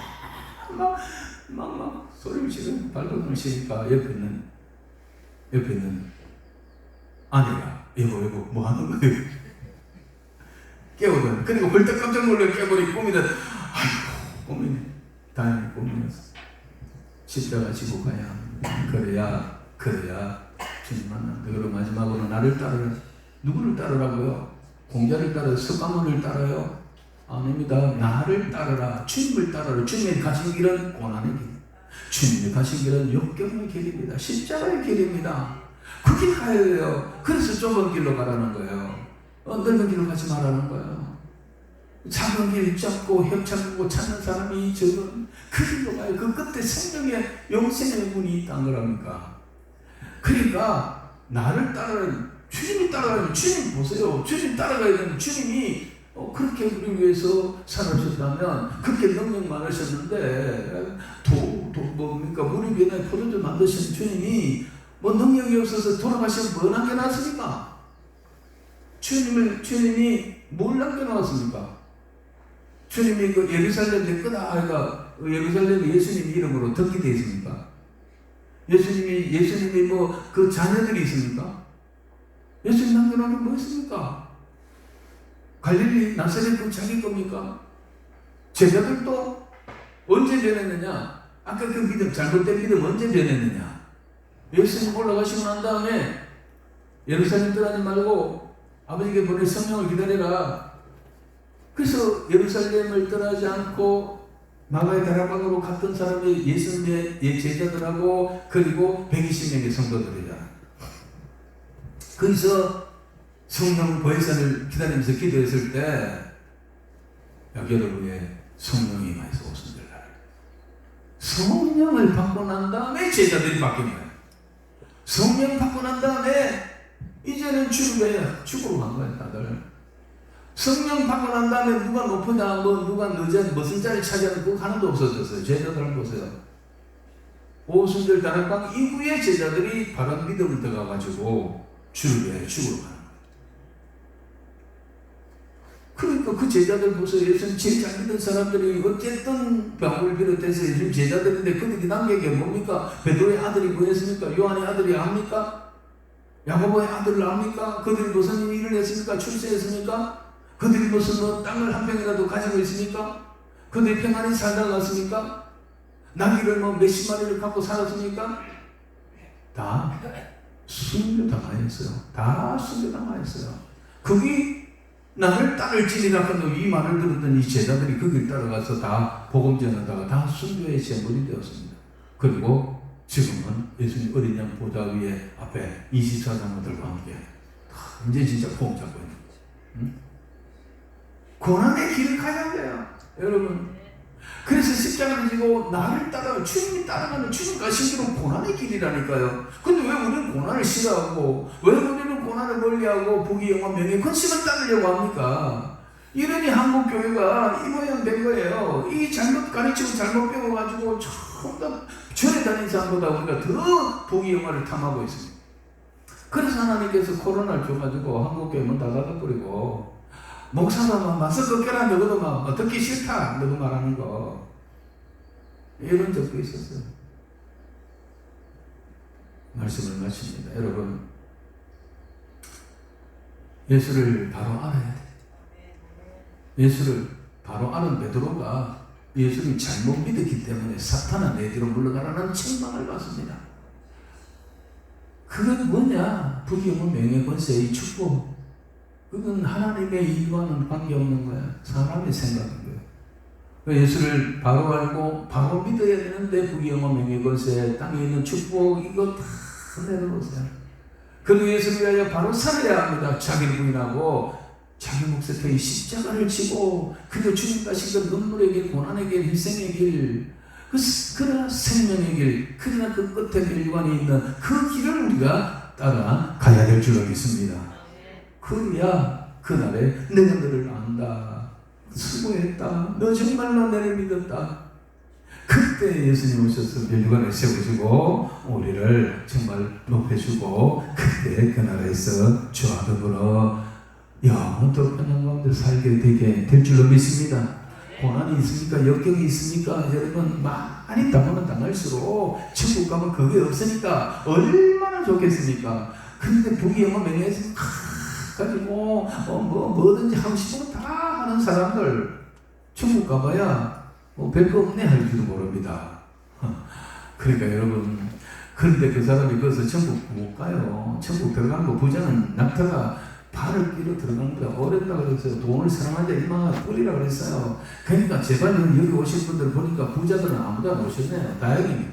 막 소리를 지르고 발버둥을 치니까 옆에 있는 아내가 여보 뭐 하는 거예요? 깨우더니 그리고 벌떡 깜짝 놀라 깨버리고 꿈이다. 아이고 꿈이네. 다행히 꿈이었어. 십자가 지고 가야 합니다. 그래야 주님 만난다. 그리고 마지막으로 나를 따르라. 누구를 따르라고요? 공자를 따라요? 석가모니를 따라요? 아닙니다. 나를 따르라. 주님을 따르라. 주님이 가신 길은 고난의 길, 주님이 가신 길은 역경의 길입니다. 십자가의 길입니다. 그 길 가야 돼요. 그래서 좁은 길로 가라는 거예요. 넓은 길로 가지 말라는 거예요. 작은 길 잡고 협착하고 찾는 사람이 적은 그 길로 가요. 그 끝에 생명의 영생의 문이 있다는 거랍니까? 그러니까 나를 따르는 주님이 따라가는 주님 보세요. 주님 따라가야 되는 주님이 그렇게 우리 위해서 살아주셨다면 그렇게 능력 많으셨는데 뭡니까? 우리 위에 포도주 만드신 주님이 뭐 능력이 없어서 돌아가시면 뭐 남겨놨습니까? 주님이 뭘 남겨놨습니까? 주님이 그 예루살렘 끄다가 예루살렘 예수님 이름으로 덮게 되어 있습니까? 예수님이 뭐 그 자녀들이 있습니까? 예수님 남겨놓은 게 뭐 있습니까? 갈릴리 나사렛 그 자기 겁니까? 제자들도 언제 변했느냐? 아까 그 믿음, 잘못된 믿음 언제 변했느냐? 예수님 올라가시고 난 다음에 예루살렘 떠나지 말고 아버지께 보내 성령을 기다려라. 그래서 예루살렘을 떠나지 않고 마가의 다락방으로 갔던 사람이 예수님의 제자들하고 그리고 120명의 성도들이잖아. 거기서 성령 보혜사를 기다리면서 기도했을 때 여러분의 성령이 임해서 오순절 날 성령을 받고 난 다음에 제자들이 바뀐 거예요. 성령 받고 난 다음에 이제는 죽으러 간 거예요. 다들 성령 받고 난 다음에 누가 높으냐 누가 늦은 무슨 자리 차지하는 그거 하나도 없어졌어요. 제자들을 보세요. 오순절 다락방 이후에 제자들이 바른 믿음을 들어가가지고 주를 위해 죽으러 가는 거예요. 그러니까 그 제자들 보세요. 예수님 제일 잘 믿는 사람들이 어쨌든 바울을 비롯해서 예수님 제자들인데 그들이 남긴 게 뭡니까? 베드로의 아들이 뭐였습니까? 요한의 아들이 압니까? 야고보의 아들을 압니까? 그들이 무슨 일을 했습니까? 출세했습니까? 그들이 무슨 땅을 한 평이라도 가지고 있습니까? 그들이 평안히 살다 갔습니까? 나귀를 몇십 마리를 갖고 살았습니까? 다 순교당하였어요. 다 순교당하였어요. 거기 나를 따를지니라 하는 이 말을 들었던 이 제자들이 그 길 따라가서 다 복음 전하다가 다 순교의 제물이 되었습니다. 그리고 지금은 예수님 어린 양 보좌 위에 앞에 24장로들과 함께 이제 진짜 포옹 잡고 있는 거죠. 응? 고난의 길을 가야 돼요. 여러분. 그래서 십자가를 지고 나를 따라가 주님이 따라가는 주님 가신 길은 고난의 길이라니까요. 근데 왜 우리는 고난을 싫어하고 왜 우리는 고난을 멀리하고 부귀 영화 명예 권심을 따르려고 합니까? 이러니 한국 교회가 이 모양 된 거예요. 이 잘못 가르치고 잘못 배워가지고 처음 전에 다닌 사람보다 우리가 더 부귀 영화를 탐하고 있습니다. 그래서 하나님께서 코로나를 줘가지고 한국 교회 문 닫아버리고 목사가 마스크 껴라 너도 듣기 싫다 너도 말하는 거 이런 적도 있었어요. 말씀을 마칩니다. 여러분 예수를 바로 알아야 돼. 예수를 바로 아는 베드로가 예수를 잘못 믿었기 때문에 사탄아 내 뒤로 물러가라는 책망을 받습니다. 그건 뭐냐? 부귀영화 명예 권세의 축복. 그건 하나님의 일과는 관계없는 거야. 사람의 생각인 거야. 예수를 바로 알고 바로 믿어야 되는데 부귀영화 명예 권세 땅에 있는 축복 이거 다 내려놓으세요. 그리고 예수를 위하여 바로 살아야 합니다. 자기를 부인하고 자기 몫의 십자가를 지고 그리고 주님 가신 그 눈물의 길, 고난의 길, 희생의 길 그러나 생명의 길 그러나 그 끝에 멸관이 있는 그 길을 우리가 따라가야 될 줄로 믿습니다. 그래야 그날에 내가 너를 안다. 수고했다. 너 정말로 나를 믿었다. 그때 예수님 오셔서 멸관을 세우시고 우리를 정말 높여주고 그때 그날에서 주와 더불어 영원토록 편한 가운데 살게 되게 될 줄로 믿습니다. 고난이 있습니까? 역경이 있습니까? 여러분 많이 당하면 당할수록 천국 가면 그게 없으니까 얼마나 좋겠습니까? 그런데 부귀영화 명예에서 가지고 뭐든지 하고 싶은 거 다 하는 사람들 천국 가봐야 별거 없네 할 줄 모릅니다. 그러니까 여러분, 그런데 그 사람이 거기서 천국 못 가요. 천국 들어가는 거 부자는 낙타가 발을 끼러 들어가는 거다. 어렵다 그랬어요. 돈을 사랑하자 일망을 뿌리라 그랬어요. 그러니까 제발 여기 오신 분들 보니까 부자들은 아무도 안 오셨네요. 다행입니다.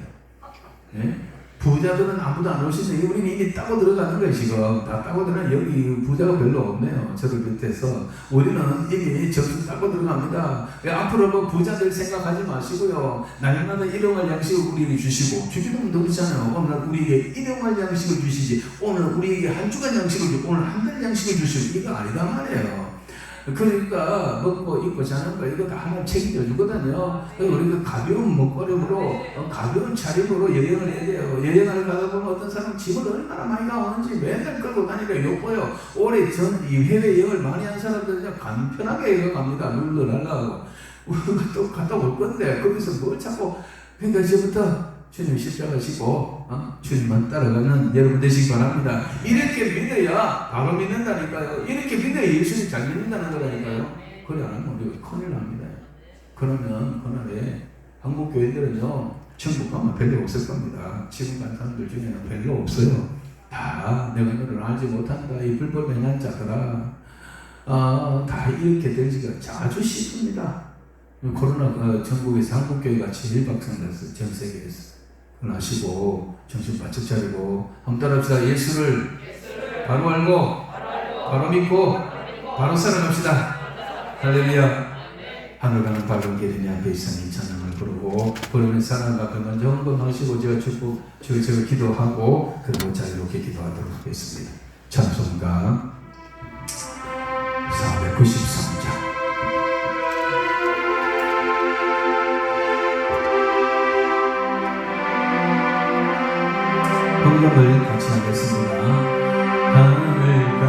예? 부자들은 아무도 안 오시네요. 우리는 이미 따고 들어가는 거예요. 지금 다 따고 들어가는 여기 부자가 별로 없네요. 저들 밑에서 우리는 이미 점수 따고 들어갑니다. 앞으로 뭐 부자들 생각하지 마시고요. 날마다 일용할 양식을 우리에게 주시고 주기도 그렇잖아요. 오늘 우리에게 일용할 양식을 주시지 오늘 우리에게 한 주간 양식을 주고 오늘 한 달 양식을 주시고 이거 아니다 말이에요. 그러니까 먹고 입고 자는 거 이거 다 하나 책임져 주거든요. 우리가 가벼운 먹거리로 가벼운 차림으로 여행을 해야 돼요. 여행을 가다 보면 어떤 사람 집을 얼마나 많이 가오는지 맨날 끌고 다니까 욕보여. 올해 이 해외 여행을 많이 한 사람들은 간편하게 여행 갑니다. 룰루 날라가고 우리가 또 갔다 올 건데 거기서 뭘 자꾸. 그러니까 이제부터 주님 십자가 지고 주님만 따라가는 여러분 되시기 바랍니다. 이렇게 믿어야 바로 믿는다니까요. 이렇게 믿어야 예수님 잘 믿는다는 거라니까요. 그래 안 하면 우리가 큰일 납니다. 그러면 그날에 한국 교회들은요 천국 가면 별로 없을 겁니다. 지금 간 사람들 중에는 별로 없어요. 다 내가 너를 알지 못한다 이 불법 행한 자들아 다 이렇게 되지가 아주 쉽습니다. 코로나 전국에서 한국교회가 제일 박살났어요. 전 세계에서. 아시고 정신 바짝 차리고 한번 따라합시다. 예수를 바로 알고 바로 믿고 바로 살아갑시다. 할렐루야. 하늘 가는 밝은 길이니 앞에 있으니 찬양을 부르고 부르면서 살아가 그 먼저 헌금하시고 제가 축복 제가 기도하고 그리고 자유롭게 기도하도록 하겠습니다. 찬송가 493장 헌금을 같이 하겠습니다. 하늘과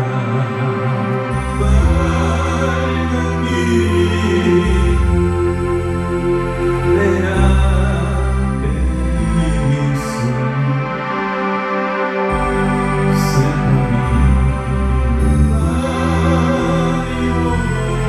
밝은 길 내 앞에 있어 슬픔이 많이 오고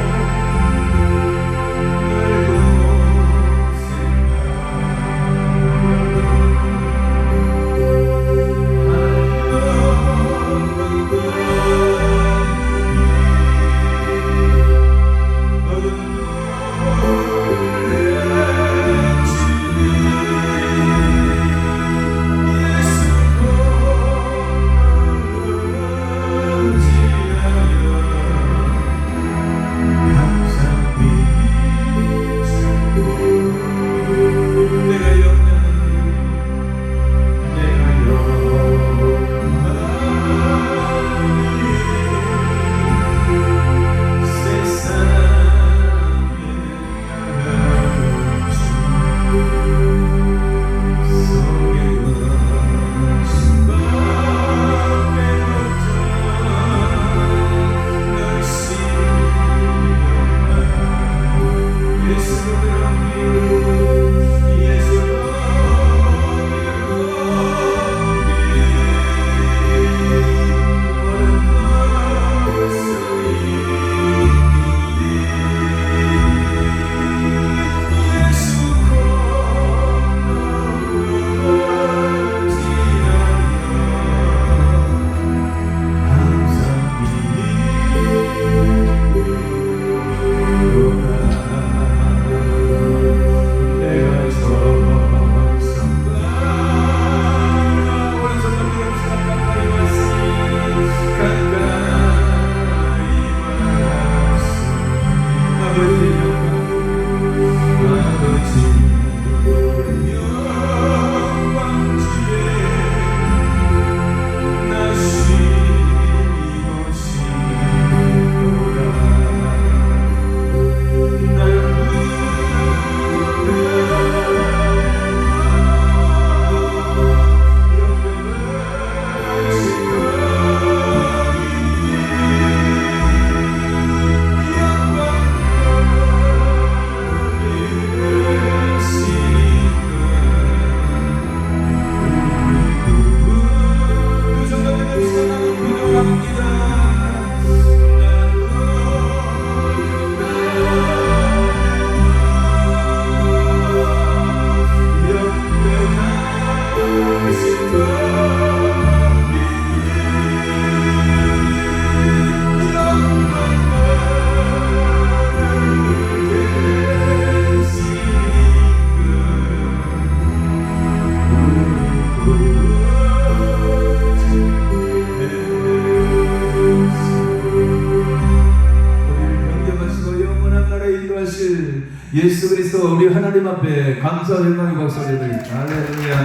예수 그리스도 우리 하나님 앞에 감사와 영광의 박수 올려드립니다. 할렐루야.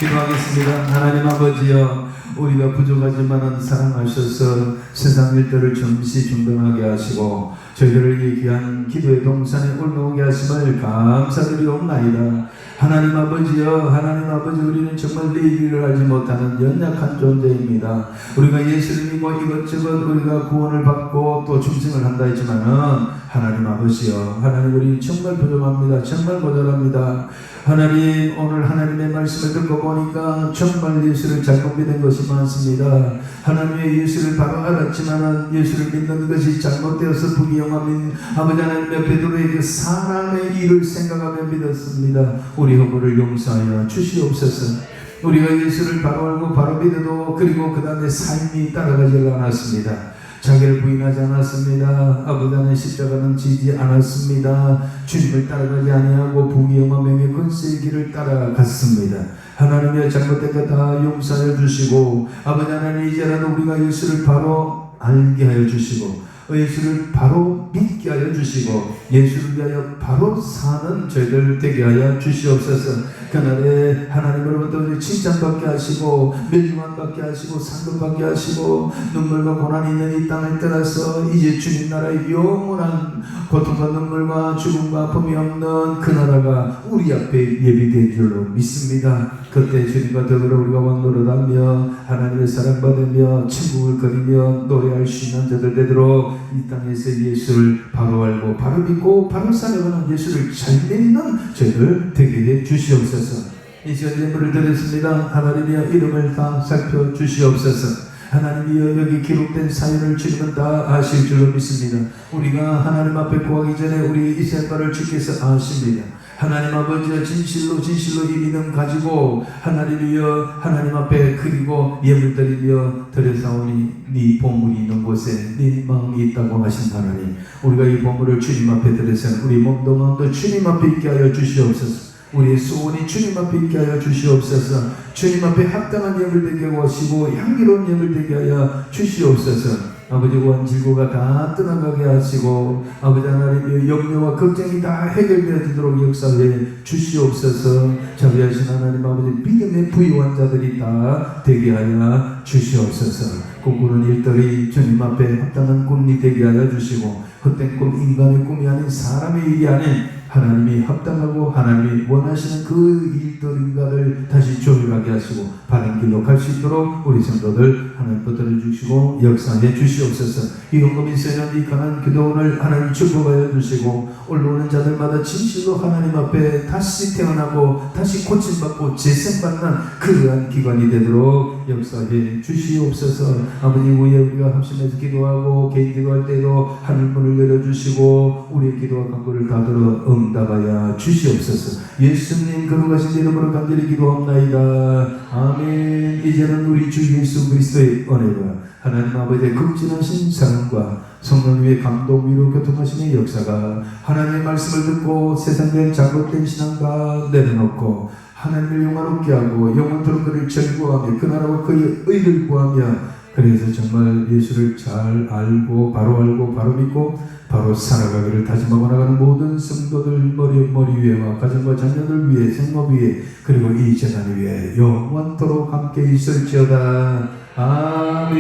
기도하겠습니다. 하나님 아버지여, 우리가 부족하지만은 사랑하셔서 세상 일들을 잠시 중단하게 하시고 저희들을 이 귀한 기도의 동산에 올라오게 하심을 감사드리옵나이다. 하나님 아버지여, 하나님 아버지, 우리는 정말 내 일을 알지 못하는 연약한 존재입니다. 우리가 예수를 믿고 이것저것 우리가 구원을 받고 또 충성을 한다 했지만은 하나님 아버지여, 하나님 우리 정말 부족합니다. 정말 모자랍니다. 하나님, 오늘 하나님의 말씀을 듣고 보니까 정말 예수를 잘못 믿은 것이 많습니다. 하나님의 예수를 바로 알았지만 예수를 믿는 것이 잘못되어서 부기용하면 아버지 하나님의 베드로의 그 사람의 일을 생각하며 믿었습니다. 우리 허물을 용서하여 주시옵소서. 우리가 예수를 바로 알고 바로 믿어도 그리고 그 다음에 삶이 따라가지 않았습니다. 자기를 부인하지 않았습니다. 아버지 하나님 십자가는 지지 않았습니다. 주님을 따라가지 아니하고 부귀영화 명예 권세의 길을 따라갔습니다. 하나님의 잘못된 것 다 용서하여 주시고 아버지 하나님 이제라도 우리가 예수를 바로 알게 하여 주시고 예수를 바로 믿게 하여 주시고 예수를 위하여 바로 사는 저희들 되게 하여 주시옵소서. 그날에 하나님으로부터 칭찬받게 하시고 멸망받게 하시고 상급받게 하시고 눈물과 고난이 있는 이 땅을 떠나서 이제 주님 나라의 영원한 고통과 눈물과 죽음과 아픔이 없는 그 나라가 우리 앞에 예비된 줄로 믿습니다. 그때 주님과 더불어 우리가 왕노릇하며 하나님의 사랑받으며 천국을 거리며 노래할 수 있는 자들 되도록 이 땅에서 예수를 바로 알고 바로 믿고 바로 살아가는 예수를 잘 믿는 저희들 되게 해 주시옵소서. 이 시간 예물을 드렸습니다. 하나님이여 이름을 다 살펴주시옵소서. 하나님이여 여기 기록된 사연을 주님은 다 아실 줄로 믿습니다. 우리가 하나님 앞에 구하기 전에 우리 이 생활을 주께서 아십니다. 하나님 아버지여 진실로 이 믿음 가지고 하나님이여 하나님 앞에 그리고 예물 드리며 드려사오니 네 보물이 있는 곳에 네 마음이 있다고 하신 하나님, 우리가 이 보물을 주님 앞에 드려서 우리 몸도 마음도 주님 앞에 있게 하여 주시옵소서. 우리의 소원이 주님 앞에 있게 하여 주시옵소서. 주님 앞에 합당한 예물 되게 하시고 향기로운 예물 되게 하여 주시옵소서. 아버지 원질고가 다 떠나가게 하시고 아버지 하나님의 염려와 걱정이 다 해결되어지도록 역사해 주시옵소서. 자비하신 하나님 아버지, 믿음의 부유한 자들이 다 되게 하여 주시옵소서. 꿈꾸는 일들이 주님 앞에 합당한 꿈이 되게 하여 주시고 헛된 꿈, 인간의 꿈이 아닌 사람의 일이 아닌 하나님이 합당하고 하나님이 원하시는 그 일들인가를 다시 조율하게 하시고 바른 길로 갈 수 있도록 우리 성도들 하나님 붙들어 주시고 역사해 주시옵소서. 이 헌금이 세는 이 강한 기도원을 하나님 축복하여 주시고 올라오는 자들마다 진실로 하나님 앞에 다시 태어나고 다시 고침받고 재생받는 그러한 기관이 되도록 역사해 주시옵소서. 아버지 후에 우리가 합심해서 기도하고 개인 기도할 때도 하늘문을 열어주시고 우리의 기도와 간구를 다 들어 응답하여 주시옵소서. 예수님 거룩하신 이름으로 간절히 기도합나이다. 아멘. 이제는 우리 주 예수 그리스도의 은혜가 하나님 아버지의 극진하신 사랑과 성령 위의 감동 위로 교통하시는 역사가 하나님의 말씀을 듣고 세상된 잘못된 신앙과 내려놓고 하나님을 영화롭게 하고 영원토록 그를 절구하며 그 나라와 그의 의를 구하며 그래서 정말 예수를 잘 알고 바로 믿고 바로 살아가기를 다짐하고 나가는 모든 성도들 머리 위에와 가정과 자녀들 위에 생업 위에 그리고 이 재단 위에 영원토록 함께 있을지어다. 아멘.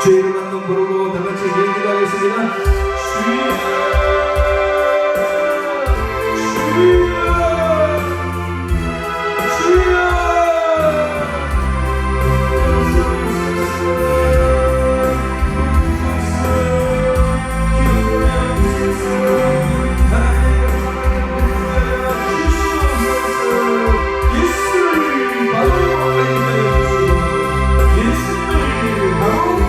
죄를 한번 부르고 다 같이 기도하겠습니다. 주여 예수를 바로